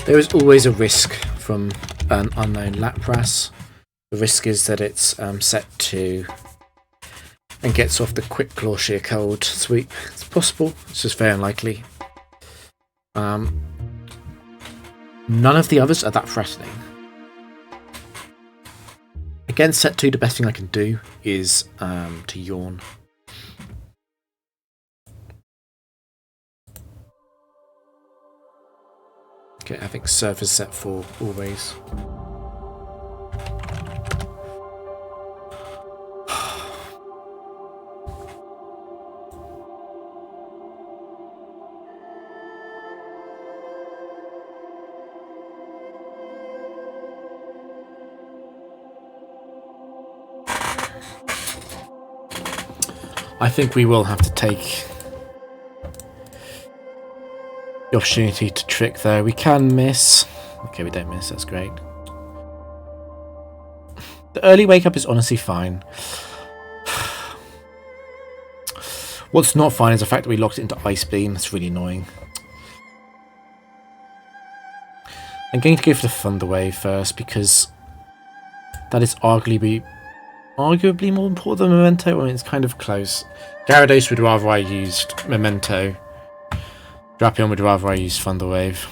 There is always a risk from an unknown Lapras. The risk is that it's set to and gets off the quick Claw Shear Cold sweep. It's possible, it's just very unlikely. None of the others are that threatening. Against set 2, the best thing I can do is to yawn. Okay, I think Surf is set 4 always. I think we will have to take the opportunity to trick though. We can miss. Okay, we don't miss, that's great. The early wake up is honestly fine. What's not fine is the fact that we locked it into Ice Beam. That's really annoying. I'm going to go for the Thunder Wave first because that is arguably more important than Memento. I mean, it's kind of close. Gyarados would rather I used Memento. Drapion would rather I use Thunder Wave.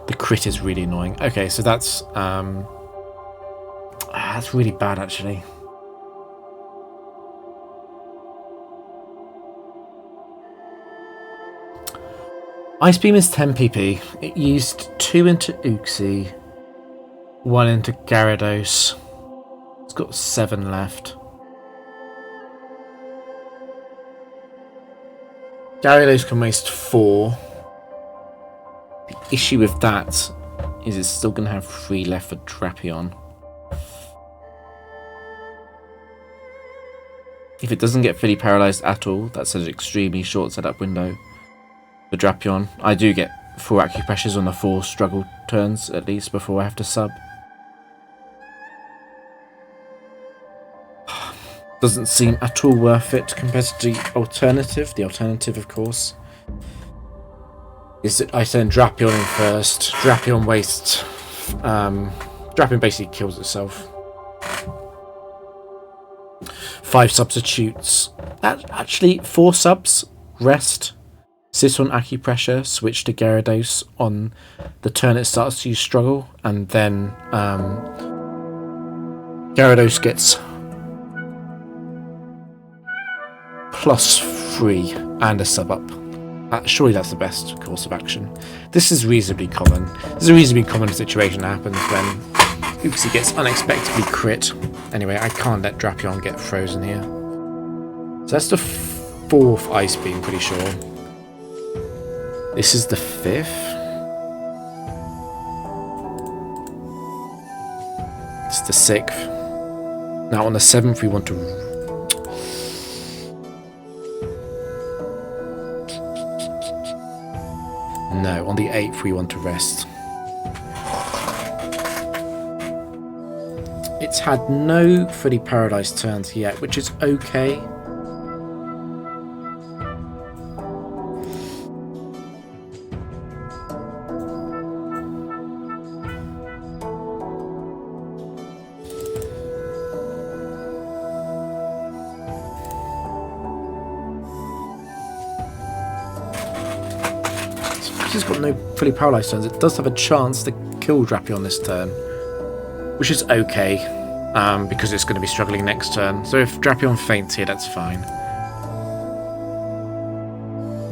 The crit is really annoying. Okay, so that's really bad actually. Ice Beam is 10 PP. It used 2 into Uxie, 1 into Gyarados. It's got 7 left. Gyarados can waste 4. The issue with that is it's still going to have 3 left for Drapion. If it doesn't get fully paralysed at all, that's an extremely short setup window for Drapion. I do get 4 acupressures on the 4 struggle turns at least before I have to sub. Doesn't seem at all worth it compared to the alternative. The alternative, of course, is that I send Drapion in first. Drapion wastes. Drapion basically kills itself. 5 substitutes. Actually, 4 subs. Rest. Sit on acupressure. Switch to Gyarados on the turn it starts to use struggle, and then Gyarados gets +3 and a sub up. Surely that's the best course of action. This is reasonably common. This is a reasonably common situation that happens when Uxie gets unexpectedly crit. Anyway, I can't let Drapion get frozen here. So that's the 4th Ice Beam, pretty sure. This is the 5th. It's the 6th. Now on the 7th we want to... No, on the 8th we want to rest. It's had no fully paralysed turns yet, which is okay. It's got no fully paralysed turns. It does have a chance to kill Drapion this turn, which is okay, because it's going to be struggling next turn. So if Drapion faints here, that's fine.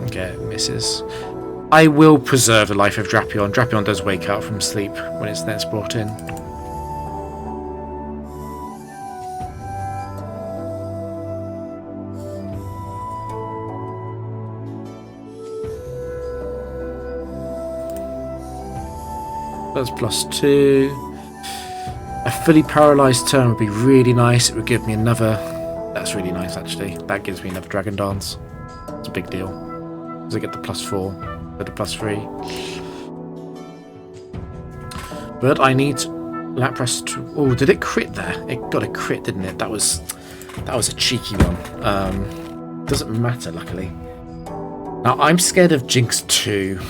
Okay, it misses. I will preserve the life of Drapion. Drapion does wake up from sleep when it's next brought in. That's +2. A fully paralysed turn would be really nice. It would give me another... That's really nice, actually. That gives me another Dragon Dance. It's a big deal. Because I get the +4, but the +3. But I need Lapras to... Oh, did it crit there? It got a crit, didn't it? That was a cheeky one. Doesn't matter, luckily. Now, I'm scared of Jinx 2.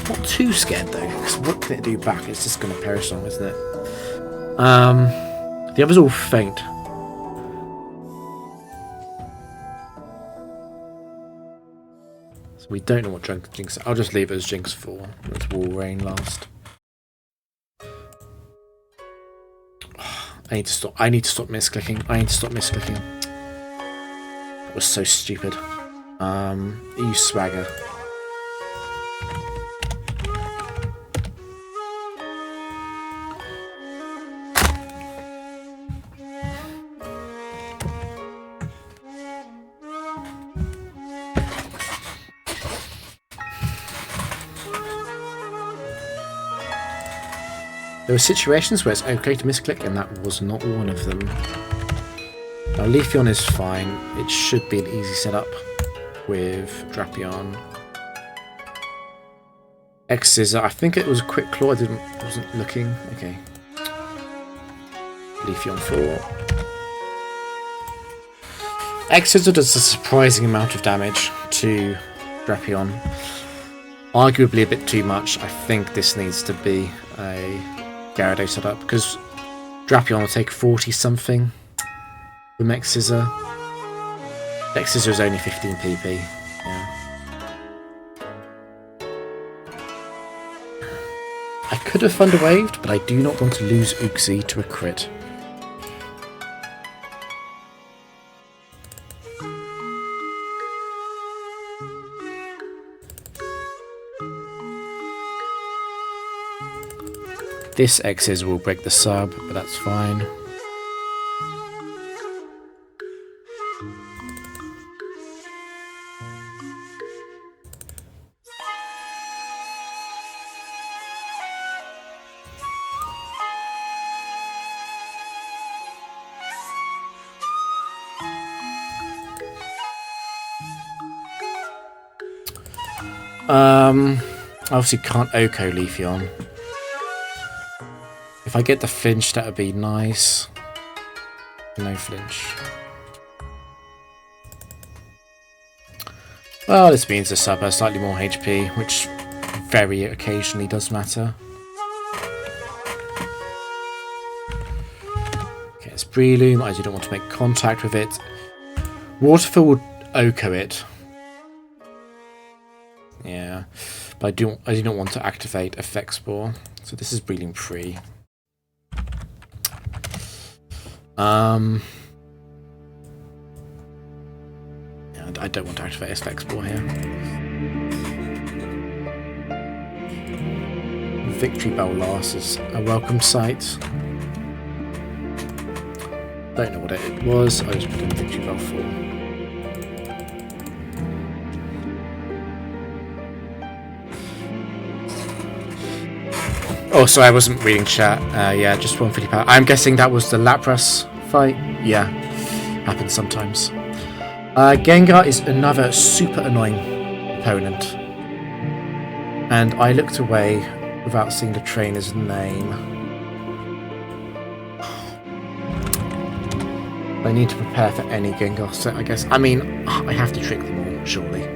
Not too scared, though, because what can it do back? It's just going to perish on, isn't it? The others all faint. So we don't know what Jinx... I'll just leave it as Jinx 4. Let's Wall Rain last. I need to stop misclicking. That was so stupid. You swagger. There were situations where it's okay to misclick, and that was not one of them. Now, Leafeon is fine. It should be an easy setup with Drapion. X-Scissor. I think it was a quick claw. I wasn't looking. Okay. Leafeon 4. X-Scissor does a surprising amount of damage to Drapion. Arguably a bit too much. I think this needs to be a Gyarados setup, because Drapion will take 40 something with X-Scissor. X-Scissor is only 15 PP. Yeah. I could have Thunder Waved, but I do not want to lose Uxie to a crit. This X's will break the sub, but that's fine. Obviously can't Oko Leafeon. If I get the flinch, that would be nice. No flinch. Well, this means the sub has slightly more HP, which very occasionally does matter. Okay, it's Breloom. I do not want to make contact with it. Waterfall would Oko it. Yeah, but I do not want to activate Effect Spore. So this is Breloom free. Yeah, I don't want to activate Effect Spore here. Victory Bell last is a welcome sight. Don't know what it was. I just put in Victory Bell 4. Oh, sorry, I wasn't reading chat. Yeah, just 150 power. I'm guessing that was the Lapras fight. Yeah, happens sometimes. Gengar is another super annoying opponent. And I looked away without seeing the trainer's name. I need to prepare for any Gengar set, I guess. I mean, I have to trick them all, surely.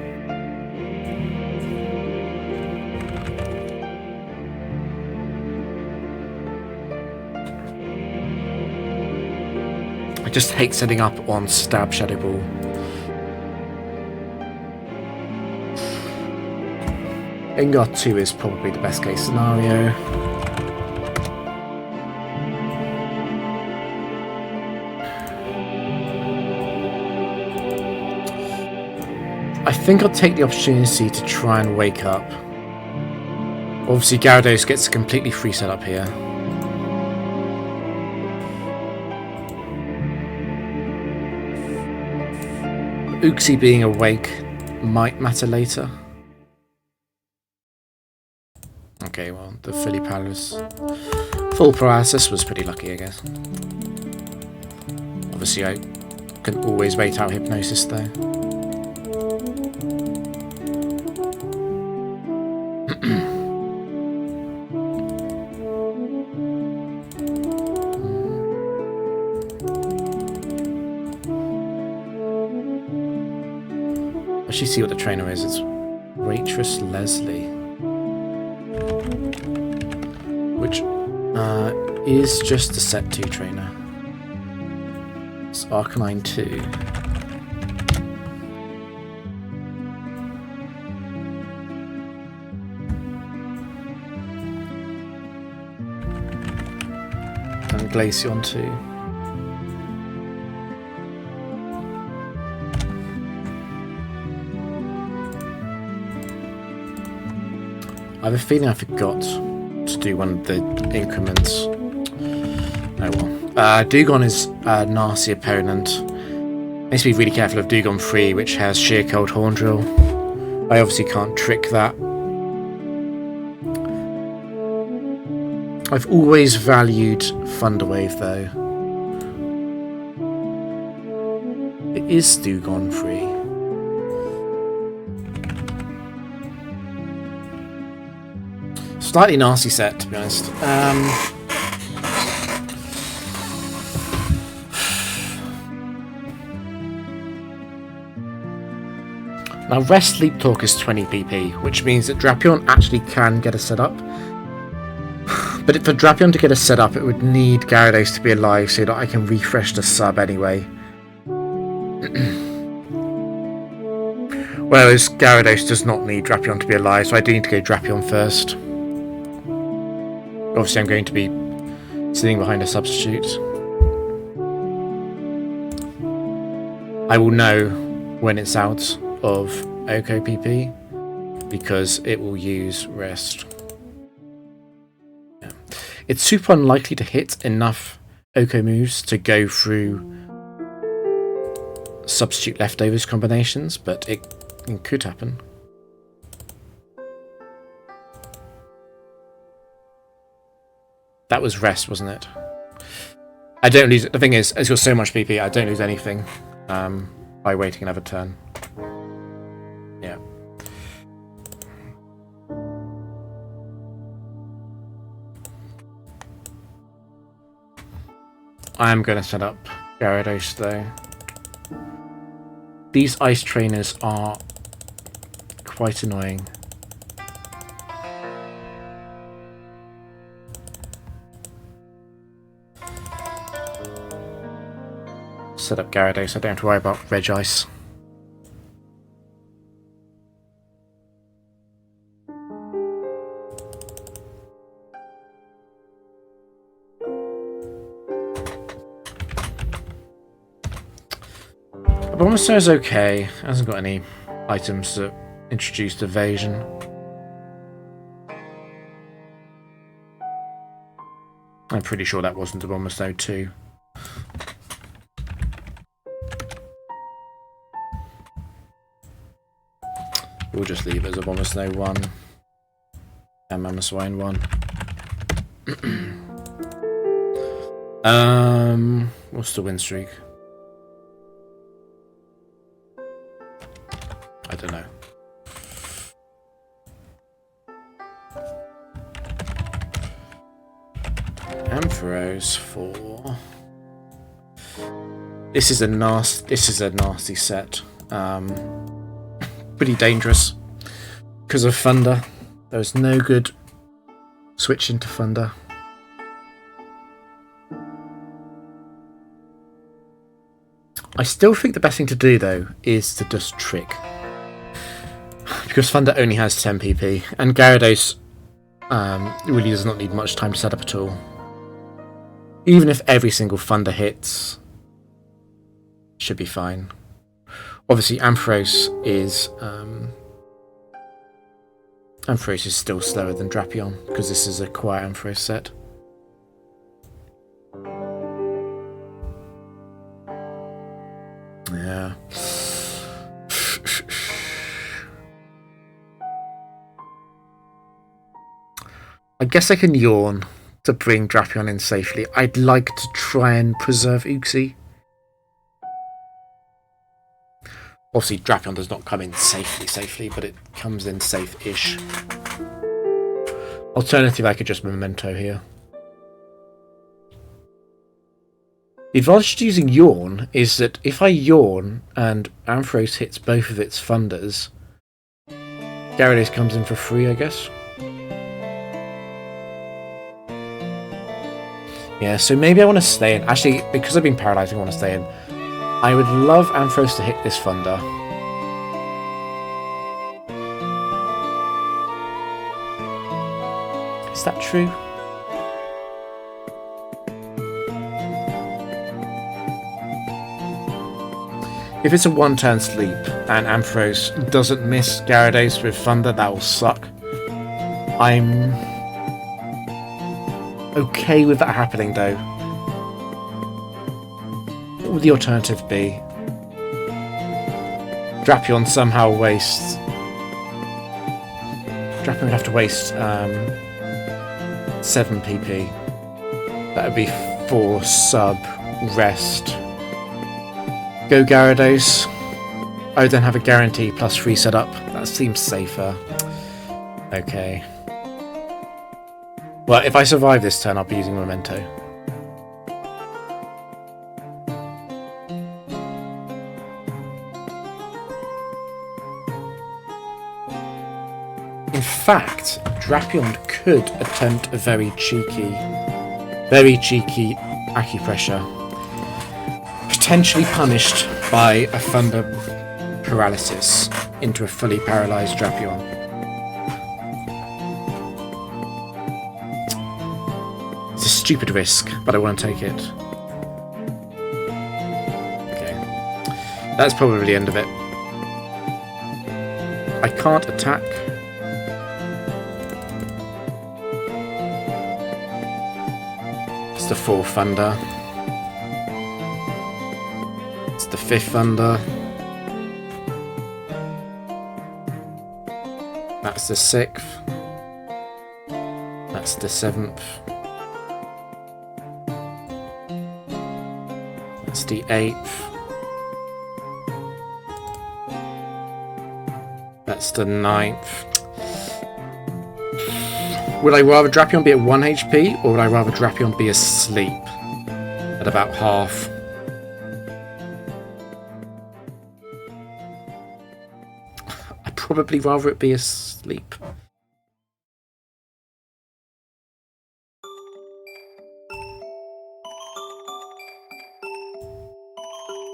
I just hate setting up on Stab Shadow Ball. Gengar 2 is probably the best case scenario. I think I'll take the opportunity to try and wake up. Obviously Gyarados gets a completely free setup here. Uxie being awake might matter later. the fully paralysis. Full paralysis was pretty lucky, I guess. Obviously, I can always wait out hypnosis, though. Actually, see what the trainer is. It's Waitress Leslie, which is just a set 2 trainer. It's Arcanine 2. And Glaceon 2. I have a feeling I forgot to do one of the increments. Oh well. Dugong is a nasty opponent. Needs to be really careful of Dugong 3, which has Sheer Cold Horn Drill. I obviously can't trick that. I've always valued Thunder Wave though. It is Dugong 3. Slightly nasty set, to be honest. Now, Rest Sleep Talk is 20 PP, which means that Drapion actually can get a setup. But for Drapion to get a setup, it would need Gyarados to be alive so that I can refresh the sub anyway. Whereas Gyarados does not need Drapion to be alive, so I do need to go Drapion first. Obviously, I'm going to be sitting behind a substitute. I will know when it's out of Oko PP because it will use Rest. Yeah. It's super unlikely to hit enough Oko moves to go through substitute leftovers combinations, but it could happen. That was Rest, wasn't it? I don't lose. The thing is, as you're so much PP, I don't lose anything by waiting another turn. Yeah. I am going to set up Gyarados though. These ice trainers are quite annoying. Set up Gyarados, so I don't have to worry about Regice. Abomasnow is okay. It hasn't got any items that introduced evasion. I'm pretty sure that wasn't Abomasnow 2. We'll just leave it as Abomasnow 1 and Mamoswine 1. What's the win streak? I don't know. Ampharos 4. This is a nasty set. Pretty dangerous because of Thunder. There was no good switching to Thunder. I still think the best thing to do though is to just trick, because Thunder only has 10 PP and Gyarados really does not need much time to set up at all. Even if every single Thunder hits, should be fine. Obviously, Ampharos is still slower than Drapion because this is a quiet Ampharos set. Yeah. I guess I can yawn to bring Drapion in safely. I'd like to try and preserve Uxie. Obviously, Drapion does not come in safely, but it comes in safe-ish. Alternatively, I could just Memento here. The advantage to using Yawn is that if I Yawn and Ampharos hits both of its Thunders, Gyarados comes in for free, I guess. Yeah, so maybe I want to stay in. Actually, because I've been paralysed, I want to stay in. I would love Ampharos to hit this Thunder. Is that true? If it's a one-turn sleep and Ampharos doesn't miss Gyarados with Thunder, that will suck. I'm okay with that happening, though. What would the alternative be? Drapion somehow wastes... Drapion would have to waste 7 PP. That would be 4 sub rest. Go Gyarados. I would then have a guarantee plus 3 set up. That seems safer. Okay. Well, if I survive this turn, I'll be using Memento. In fact, Drapion could attempt a very cheeky acupressure. Potentially punished by a Thunder Paralysis into a fully paralysed Drapion. It's a stupid risk, but I want to take it. Okay. That's probably the end of it. I can't attack. It's the 4th Thunder. It's the 5th Thunder. That's the 6th. That's the 7th. That's the 8th. That's the 9th. Would I rather Drapion be at 1 HP, or would I rather Drapion be asleep at about half? I'd probably rather it be asleep.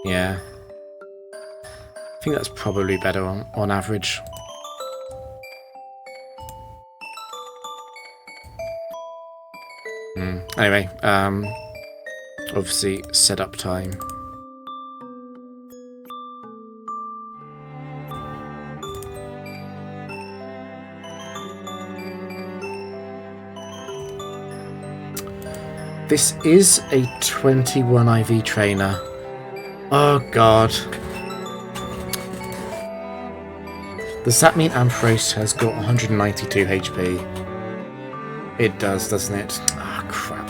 Yeah. I think that's probably better on average. Anyway, obviously setup time. This is a 21 IV trainer. Oh god. Does that mean Ampharos has got 192 HP? It does, doesn't it? Ah, crap.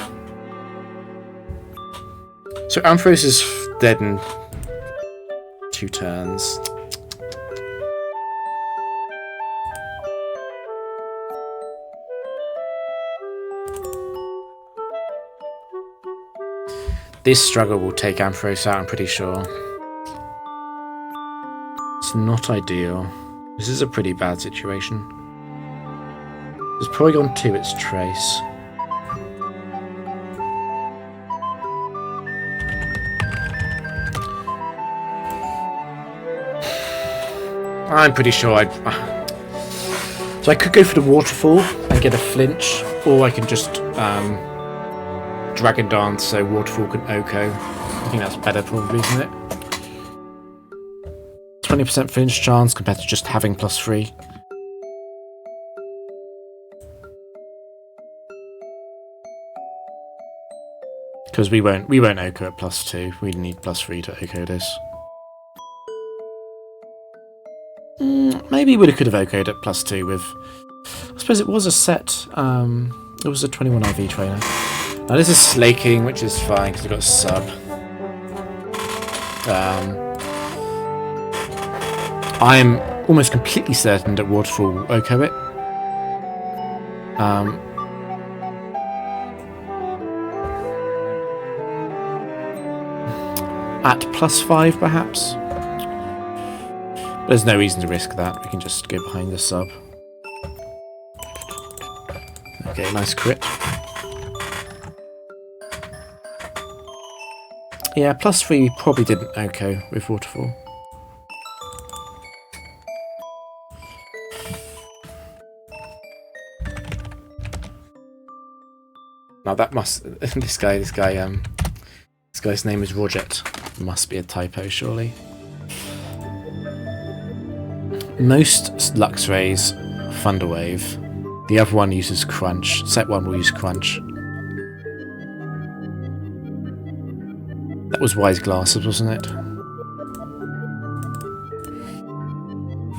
So Ampharos is dead in 2 turns. This struggle will take Ampharos out, I'm pretty sure. It's not ideal. This is a pretty bad situation. It's probably gone to its trace. I'm pretty sure I'd... So I could go for the waterfall and get a flinch, or I can just Dragon Dance so waterfall can OHKO. I think that's better probably, isn't it? 20% flinch chance compared to just having +3. Because we won't OHKO at +2. We need +3 to OHKO this. Maybe we could have OHKO'd at +2 with... I suppose it was a set It was a 21 IV trainer. Now this is slaking, which is fine because I've got a sub. I'm almost completely certain that Waterfall will OHKO it. At +5 perhaps. There's no reason to risk that. We can just go behind the sub. Okay, nice crit. Yeah, +3 probably didn't OHKO with Waterfall. Now that must this guy's name is Roget. Must be a typo, surely. Most Luxrays Thunderwave. The other one uses Crunch. Set 1 will use Crunch. That was Wise Glasses, wasn't it?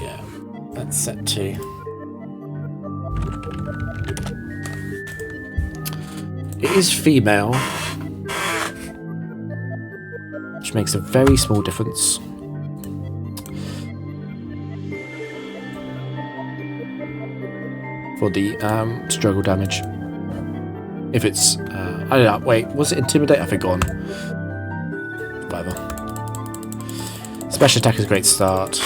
Yeah, that's set 2. It is female, which makes a very small difference. For the struggle damage. If it's... I don't know, wait, was it Intimidate? I've forgotten. Whatever. Special attack is a great start.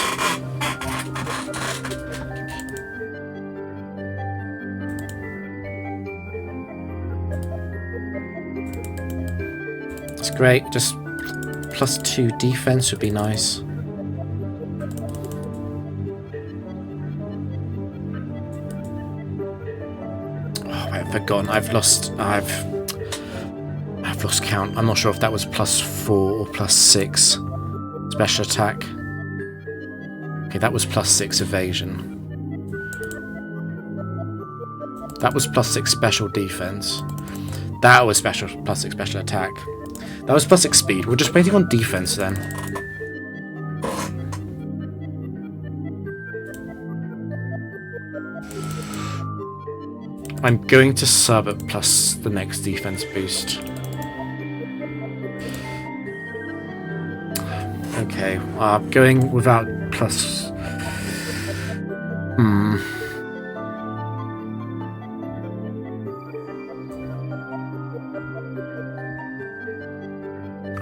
It's great, just +2 defense would be nice. Forgotten. I've lost count. I'm not sure if that was +4 or +6 special attack. Okay, that was +6 evasion. That was +6 special defense. That was +6 special attack. That was +6 speed. We're just waiting on defense then. I'm going to sub at plus the next defense boost. Okay, going without plus...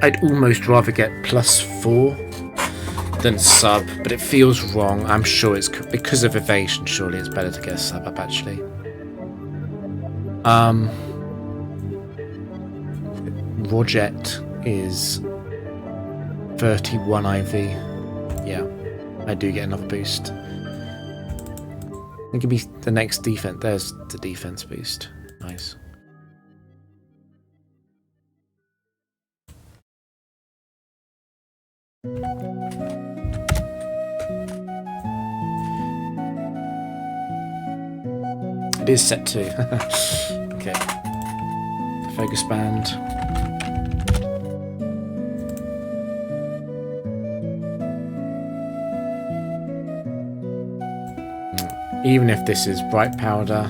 I'd almost rather get +4 than sub, but it feels wrong. I'm sure it's because of evasion, surely it's better to get a sub up actually. Roget is 31 IV. Yeah, I do get another boost. It could be the next defense. There's the defense boost. Nice. It is set 2. Okay. Focus band. Even if this is bright powder,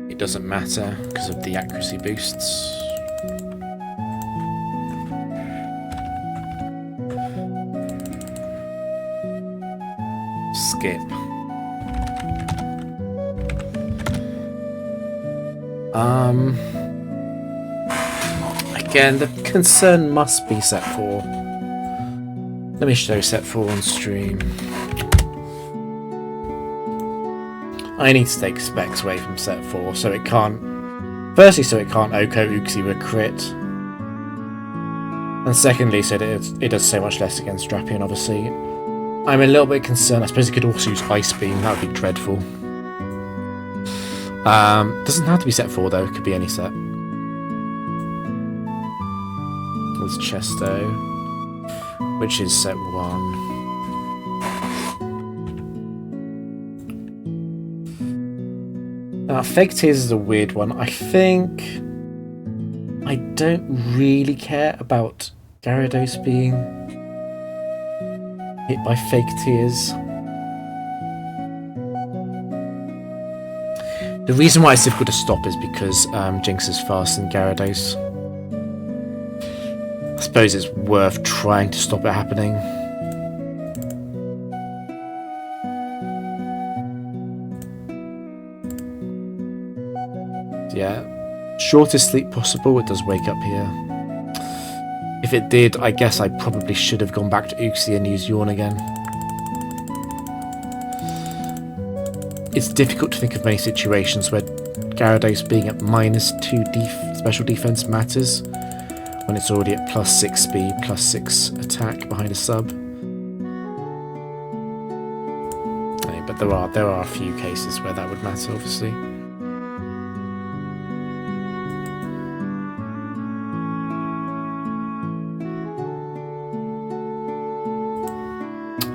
it doesn't matter because of the accuracy boosts. Skip. Again, the concern must be set 4. Let me show set 4 on stream. I need to take specs away from set 4 so it can't... Firstly, so it can't OHKO Uxie with crit. And secondly, so that it does so much less against Drapion, obviously. I'm a little bit concerned. I suppose it could also use Ice Beam. That would be dreadful. Doesn't have to be set 4 though. It could be any set. There's Chesto, which is set 1. Now, Fake Tears is a weird one. I think I don't really care about Gyarados being hit by Fake Tears. The reason why it's difficult to stop is because Jinx is faster than Gyarados. I suppose it's worth trying to stop it happening. Yeah, shortest sleep possible. It does wake up here. If it did, I guess I probably should have gone back to Uxie and used Yawn again. It's difficult to think of many situations where Gyarados being at -2 special defense matters when it's already at +6 speed, +6 attack behind a sub. But there are a few cases where that would matter, obviously.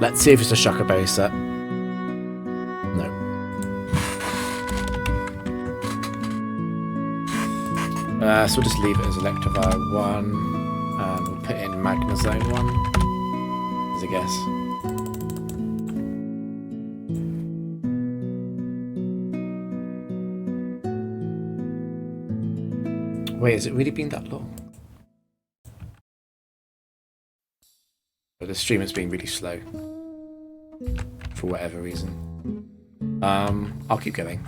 Let's see if it's a Shucker Berry set. No. So we'll just leave it as Electivire 1, and we'll put in Magnezone 1, as a guess. Wait, has it really been that long? But the stream has been really slow. For whatever reason. I'll keep going.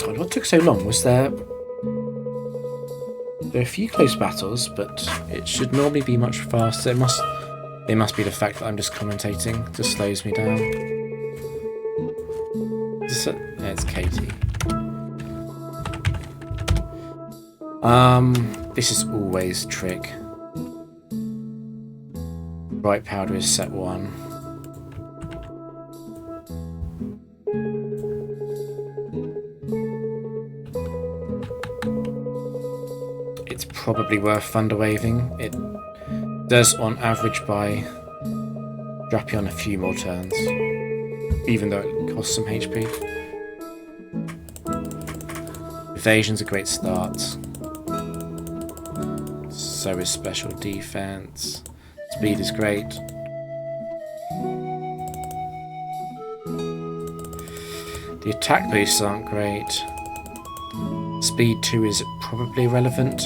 God, what took so long? Was there are a few close battles, but it should normally be much faster. It must be the fact that I'm just commentating. It just slows me down. Yeah, it's Katie. This is always trick. Bright Powder is set 1. It's probably worth Thunder Waving. It does on average buy Drapion a few more turns, even though it costs some HP. Evasion's a great start. So is special defense. Speed is great. The attack boosts aren't great. Speed 2 is probably relevant.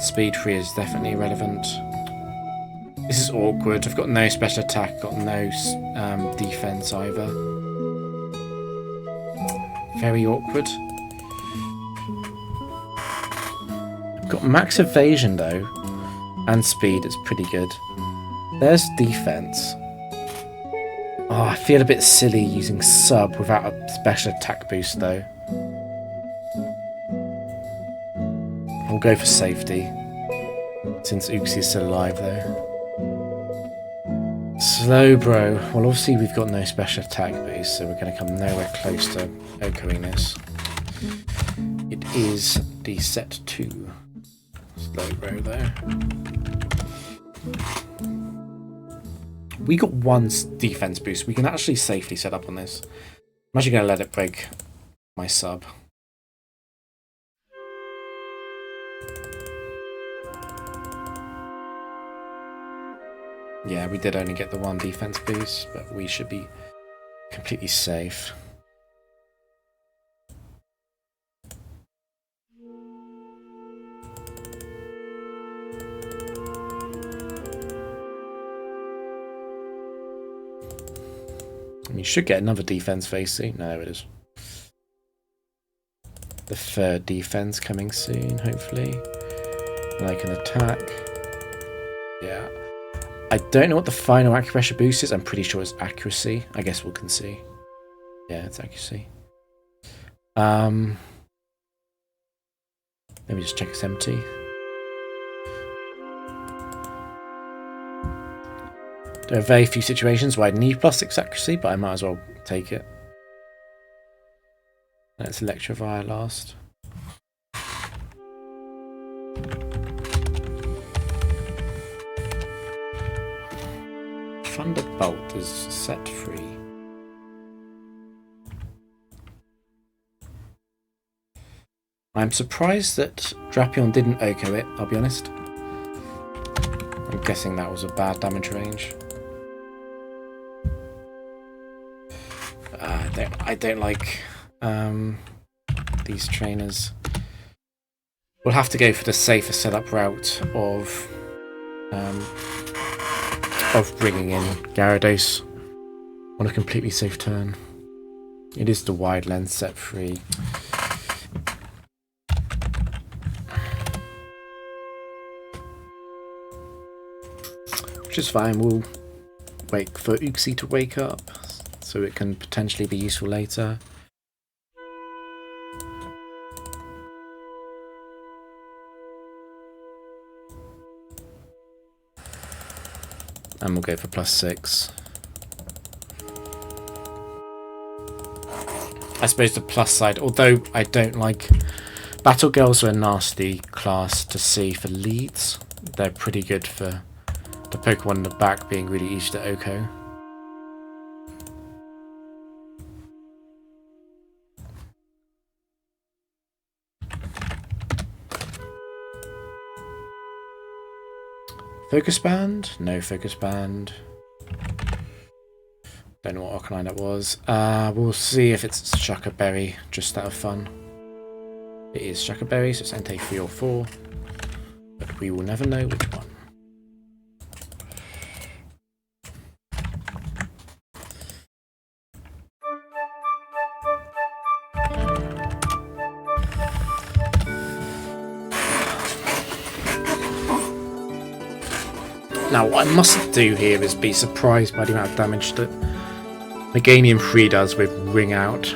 Speed 3 is definitely relevant. This is awkward. I've got no special attack, got no defense either. Very awkward. Got max evasion though, and speed. It's pretty good. There's defense. Oh, I feel a bit silly using sub without a special attack boost though. I'll go for safety, since Uxie is still alive though. Slowbro. Well, obviously we've got no special attack boost, so we're going to come nowhere close to echoing this. It is the set 2. Slowbro though. We got 1 defense boost. We can actually safely set up on this. I'm actually going to let it break my sub. Yeah, we did only get the 1 defense boost, but we should be completely safe. You should get another defense phase soon. No, it is. The 3rd defense coming soon, hopefully. Like an attack. Yeah. I don't know what the final acupressure boost is. I'm pretty sure it's accuracy. I guess we can see. Yeah, it's accuracy. Let me just check it's empty. There are very few situations where I need +6 accuracy, but I might as well take it. Let's Electivire last. Thunderbolt is set 3. I'm surprised that Drapion didn't Oko it, I'll be honest. I'm guessing that was a bad damage range. I don't like these trainers. We'll have to go for the safer setup route of bringing in Gyarados on a completely safe turn. It is the wide lens set free. Which is fine, we'll wait for Uxie to wake up so it can potentially be useful later. And we'll go for +6. I suppose the plus side, although I don't like... Battle Girls are a nasty class to see for leads. They're pretty good for the Pokemon in the back being really easy to Oko. Focus Band? No Focus Band. Don't know what Arcanine that was. We'll see if it's Shucker Berry, just out of fun. It is Shucker Berry, so it's Entei 3 or 4. But we will never know which one. Now, what I mustn't do here is be surprised by the amount of damage that Meganium 3 does with Ring Out.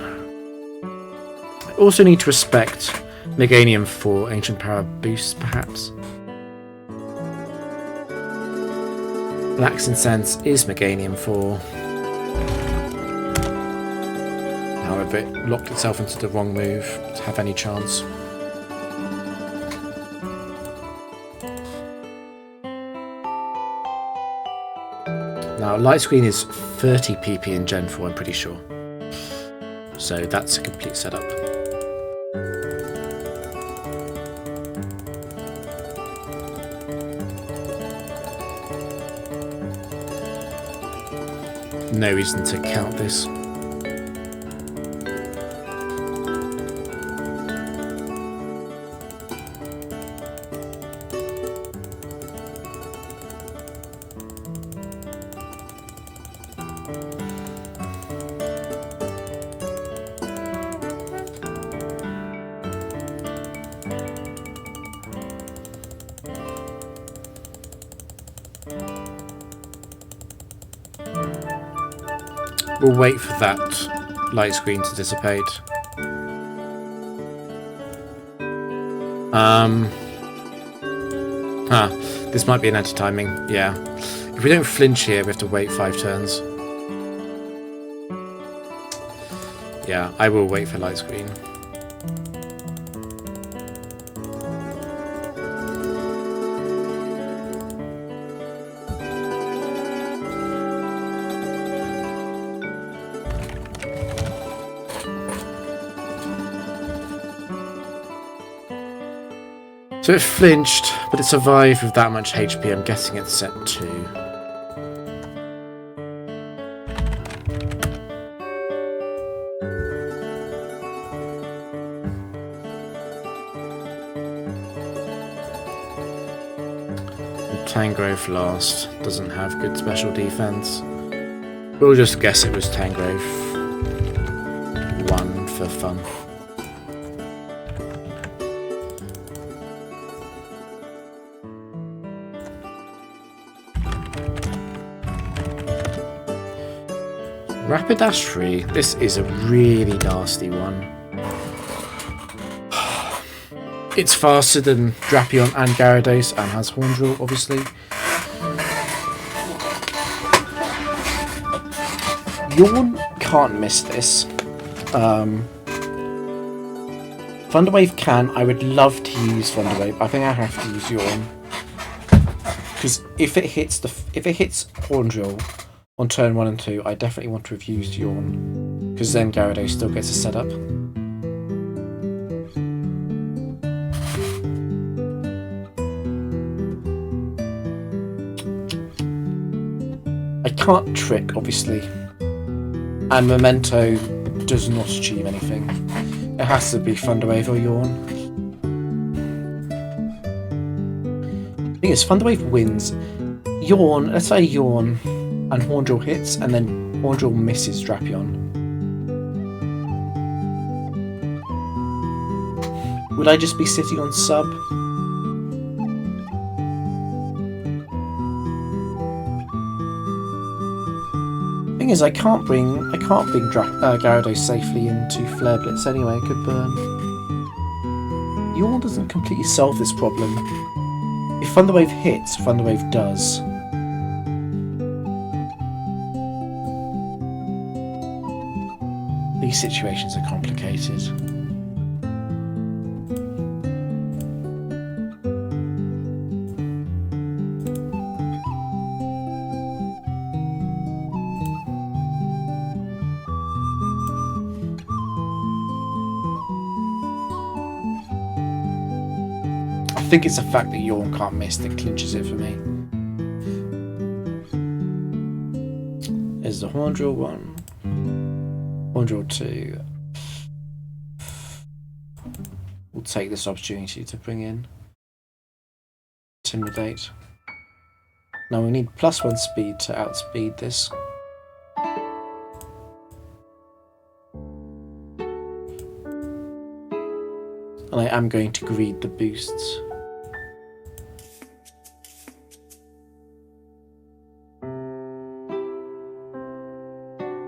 I also need to respect Meganium 4 Ancient Power boost, perhaps. Black Incense is Meganium 4. However, it locked itself into the wrong move to have any chance. Now, Light Screen is 30 PP in Gen 4, I'm pretty sure. So that's a complete setup. No reason to count this. We'll wait for that light screen to dissipate. This might be an anti-timing, yeah. If we don't flinch here, we have to wait 5 turns. Yeah, I will wait for light screen. So it flinched, but it survived with that much HP. I'm guessing it's set 2. Tangrowth last. Doesn't have good special defense. We'll just guess it was Tangrowth 1 for fun. Rapidash 3, this is a really nasty one. It's faster than Drapion and Gyarados and has Horn Drill, obviously. Yawn can't miss this. Thunder Wave can. I would love to use Thunder Wave. I think I have to use Yawn. Because if it hits Horn Drill on turn 1 and 2, I definitely want to have used Yawn, because then Gyarados still gets a setup. I can't trick, obviously. And Memento does not achieve anything. It has to be Thunderwave or Yawn. The thing is, Thunderwave wins. Yawn, let's say Yawn, and Horndrill hits, and then Horndrill misses Drapion. Would I just be sitting on sub? Thing is, I can't bring Gyarados safely into Flare Blitz anyway. It could burn. Yawn doesn't completely solve this problem. If Thunderwave hits, Thunderwave does. These situations are complicated. I think it's the fact that Yawn can't miss that clinches it for me. There's the Horndrill 1. Horndrill 2. We'll take this opportunity to bring in Intimidate. Now we need +1 speed to outspeed this. And I am going to greed the boosts.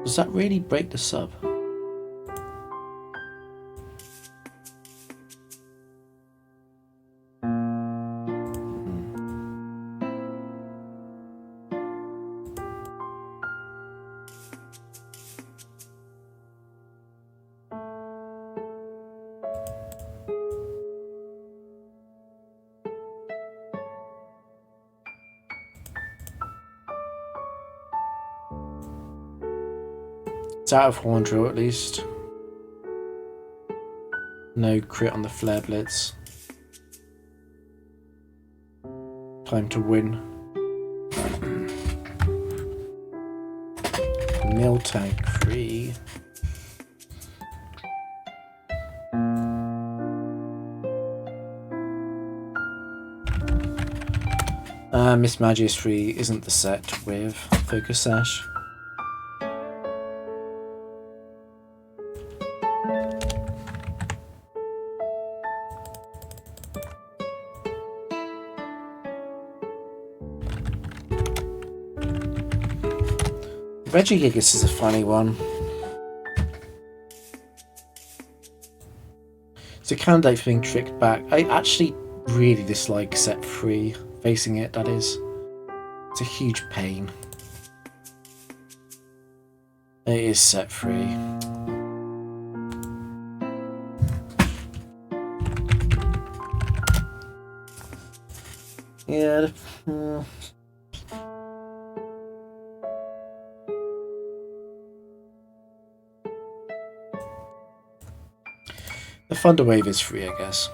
Does that really break the sub? It's out of Horndrill at least. No crit on the Flare Blitz. Time to win. Miltank free. Miss Magius free isn't the set with Focus Sash. Regigigas is a funny one. It's a candidate for being tricked back. I actually really dislike set 3, facing it, that is. It's a huge pain. It is set 3. Yeah. The Thunderwave is free, I guess.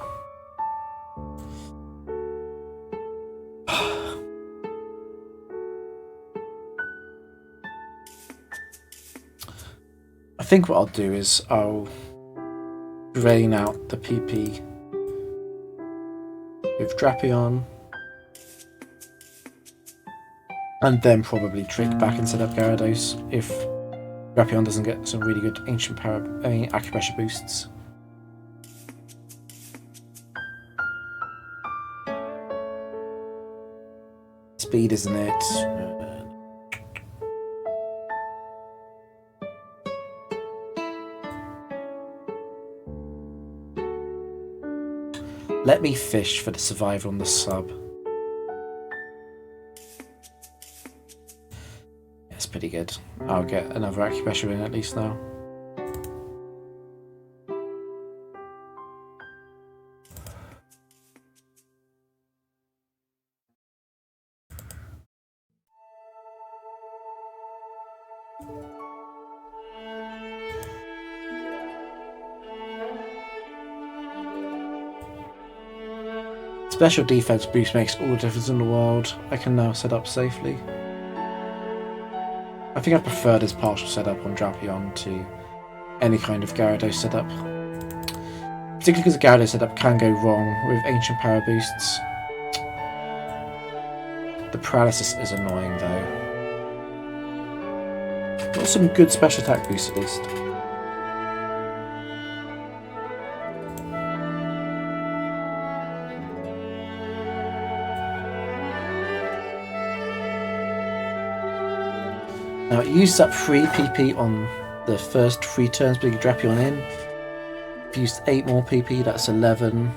I think what I'll do is I'll drain out the PP with Drapion and then probably trick back and set up Gyarados if Drapion doesn't get some really good acupressure boosts. Speed, isn't it? Let me fish for the survivor on the sub. That's pretty good. I'll get another acupressure in at least now. Special defense boost makes all the difference in the world. I can now set up safely. I think I prefer this partial setup on Drapion to any kind of Gyarados setup. Particularly because the Gyarados setup can go wrong with Ancient Power Boosts. The Paralysis is annoying though. Got some good special attack boosts at least. Now it used up 3 PP on the first 3 turns bringing Drapion in. I've used 8 more PP, that's 11.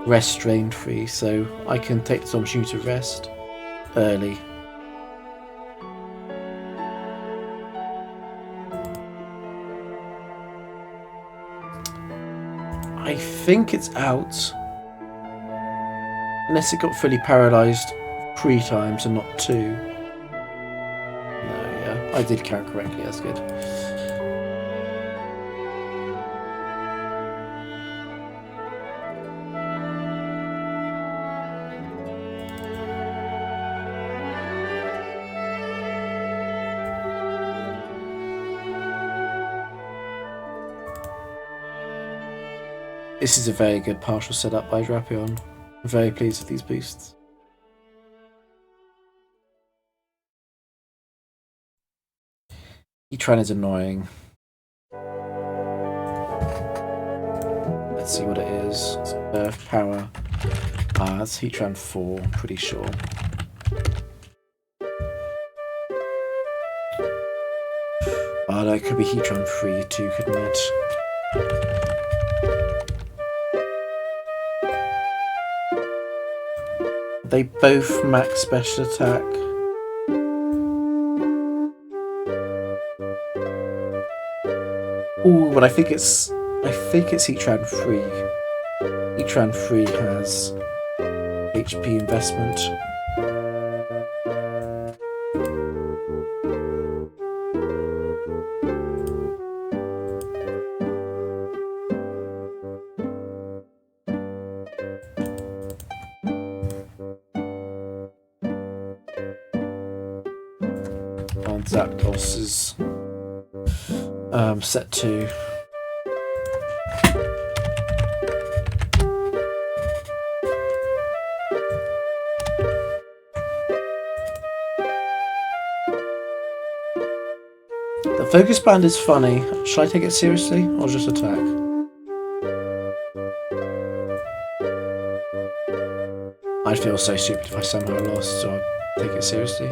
Rest drained 3, so I can take this opportunity to rest early. I think it's out. Unless it got fully paralysed 3 times and not 2. I did count correctly, that's good. This is a very good partial setup by Drapion. I'm very pleased with these boosts. Heatran is annoying. Let's see what it is. It's Earth Power. It's Heatran 4, I'm pretty sure. Oh, no, it could be Heatran 3 too, couldn't it? They both max special attack. Ooh, but I think it's Heatran 3. Heatran 3 has HP investment. And Zapdos is set 2. The focus band is funny. Should I take it seriously or just attack? I'd feel so stupid if I somehow lost, so I'll take it seriously.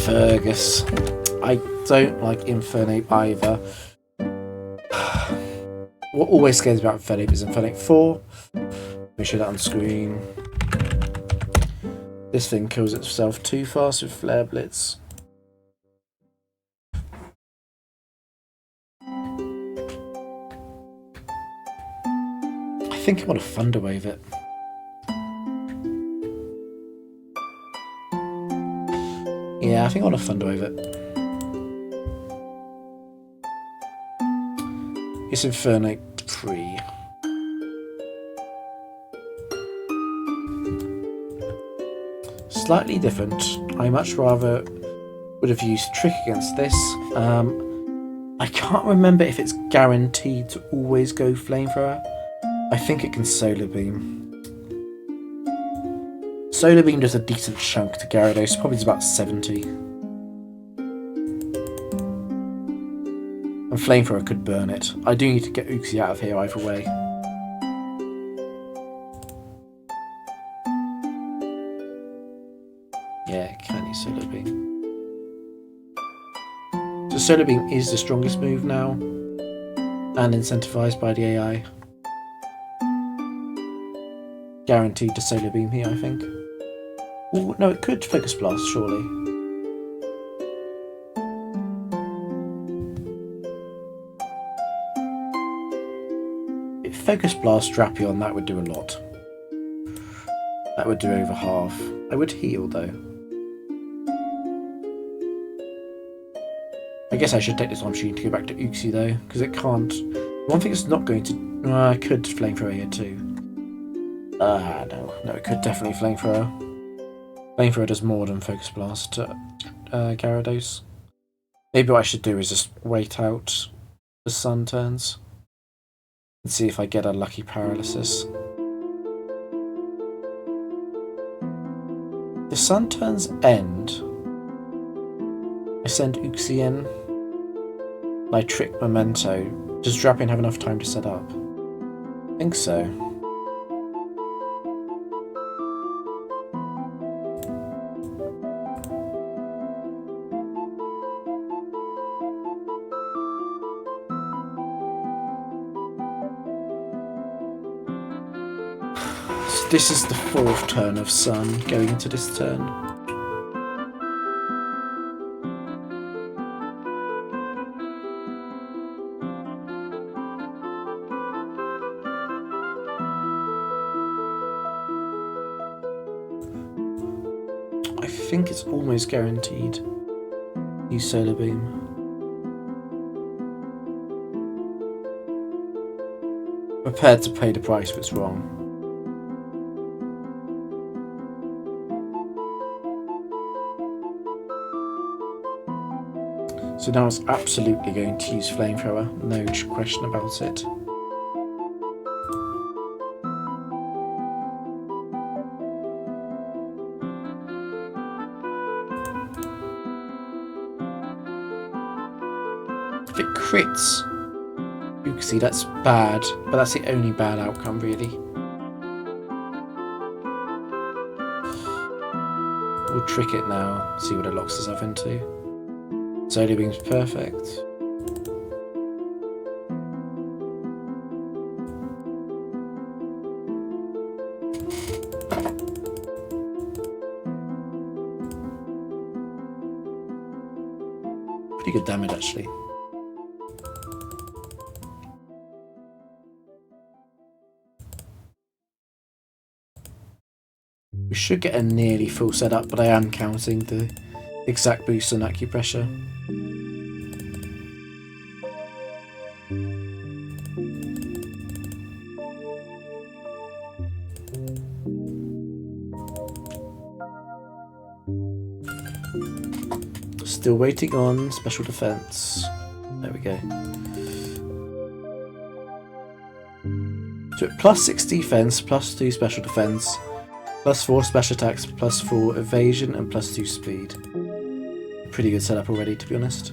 Fergus. I don't like Infernape either. What always scares me about Infernape is Infernape 4. Let me show that on screen. This thing kills itself too fast with Flare Blitz. I think I want to Thunder Wave it. Yeah, I think I want to Thunder Wave it. It's Infernape 3. Slightly different. I much rather would have used Trick against this. I can't remember if it's guaranteed to always go Flamethrower. I think it can Solar Beam. Solar Beam does a decent chunk to Gyarados, probably it's about 70. And Flamethrower could burn it. I do need to get Uxie out of here either way. Yeah, can use Solar Beam. So Solar Beam is the strongest move now, and incentivized by the AI. Guaranteed to Solar Beam here, I think. Ooh, no, it could Focus Blast, surely. If Focus Blast Drapion, that would do a lot. That would do over half. I would heal, though. I guess I should take this opportunity to go back to Uxie, though, because it can't... One thing it's not going to I could flamethrower here too. No, it could definitely flamethrower. Flamethrower does more than Focus Blast to Gyarados. Maybe what I should do is just wait out the sun turns and see if I get a lucky paralysis. The sun turns end. I send Uxie in. And I trick Memento. Does Drapion have enough time to set up? I think so. So this is the 4th turn of Sun going into this turn. I think it's almost guaranteed. Use Solar Beam. Prepared to pay the price if it's wrong. So now it's absolutely going to use Flamethrower, no question about it. If it crits, you can see that's bad, but that's the only bad outcome really. We'll trick it now, see what it locks itself into. Solar Beam's perfect. Pretty good damage actually. We should get a nearly full setup, but I am counting the exact boost on acupressure. Still waiting on special defense. There we go. So at plus 6 defense, plus 2 special defense, plus 4 special attacks, plus 4 evasion, and plus 2 speed. Pretty good setup already, to be honest.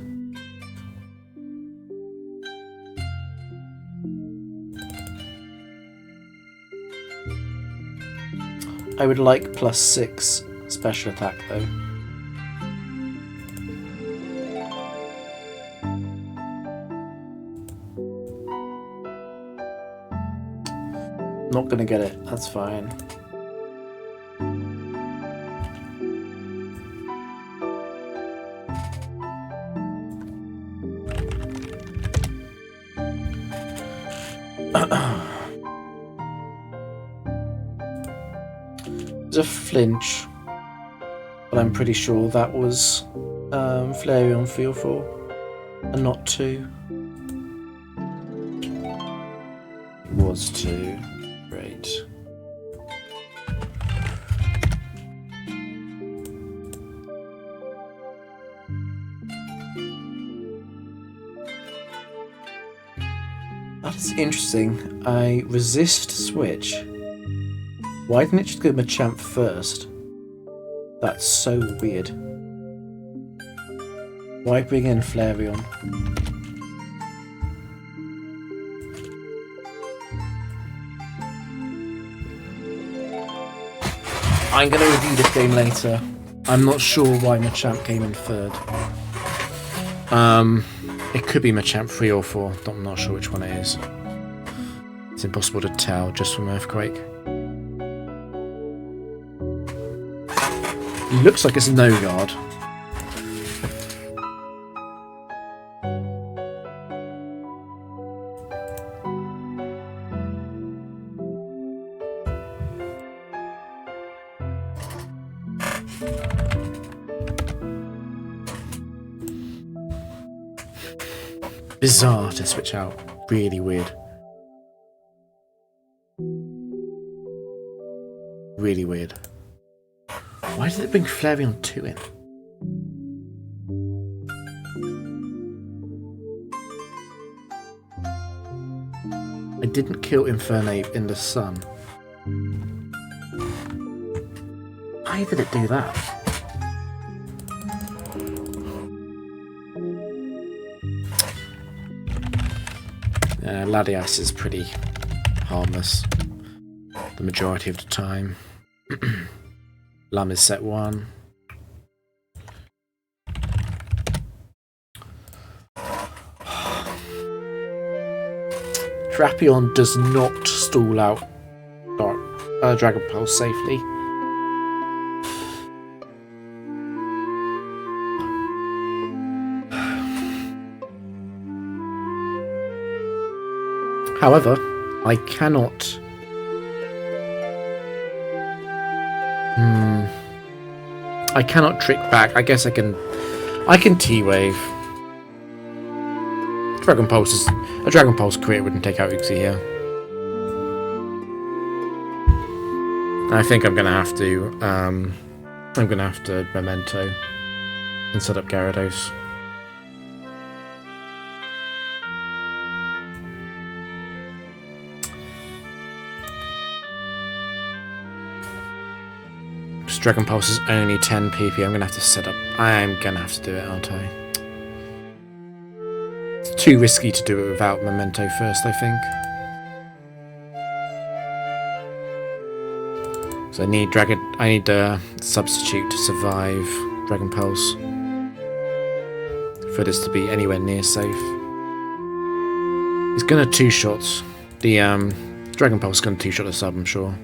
I would like plus 6 special attack though. Not gonna get it, that's fine. There's a flinch, but I'm pretty sure that was Flareon 3 or 4 and not 2. It was 2. Great. That's interesting. I resist switch. Why didn't it just go Machamp first? That's so weird. Why bring in Flareon? I'm going to review this game later. I'm not sure why Machamp came in 3rd. It could be Machamp 3 or 4. I'm not sure which one it is. It's impossible to tell just from Earthquake. It looks like it's no guard. Bizarre to switch out. Really weird. Really weird. Why did it bring Flareon 2 in? I didn't kill Infernape in the sun. Why did it do that? Latias is pretty harmless the majority of the time. Lum is set 1. Drapion does not stall out Dragon Pulse safely. However, I cannot... I cannot trick back. I guess I can T-Wave. Dragon Pulse is... A Dragon Pulse crit wouldn't take out Uxie here. I think I'm gonna have to Memento and set up Gyarados. Dragon Pulse is only 10 PP. I'm gonna have to set up. I'm gonna have to do it, aren't I? It's too risky to do it without Memento first, I think. So I need a substitute to survive Dragon Pulse for this to be anywhere near safe. He's gonna two-shot the Dragon Pulse is gonna two-shot a sub, I'm sure.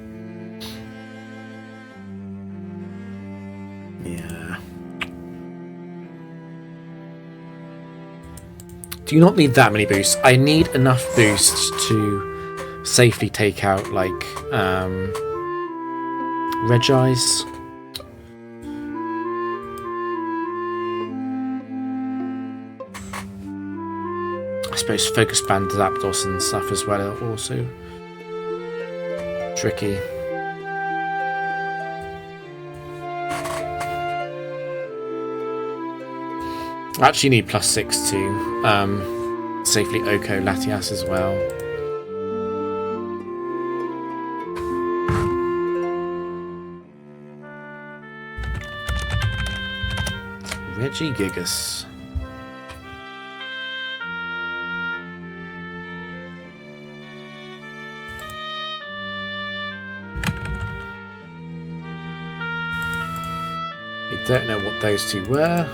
Do you not need that many boosts? I need enough boosts to safely take out, like, Regice. I suppose Focus Band, Zapdos and stuff as well are also tricky. I actually need +6 to safely Oko Latias as well. Regigigas. We don't know what those two were,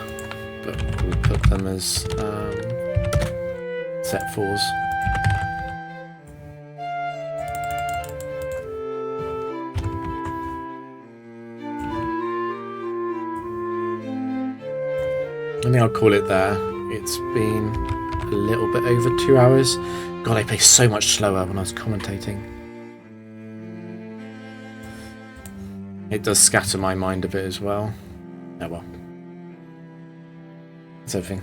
but we put them as set 4s. I think I'll call it there. It's been a little bit over 2 hours. God, I play so much slower when I was commentating. It does scatter my mind a bit as well. Oh well. That's everything.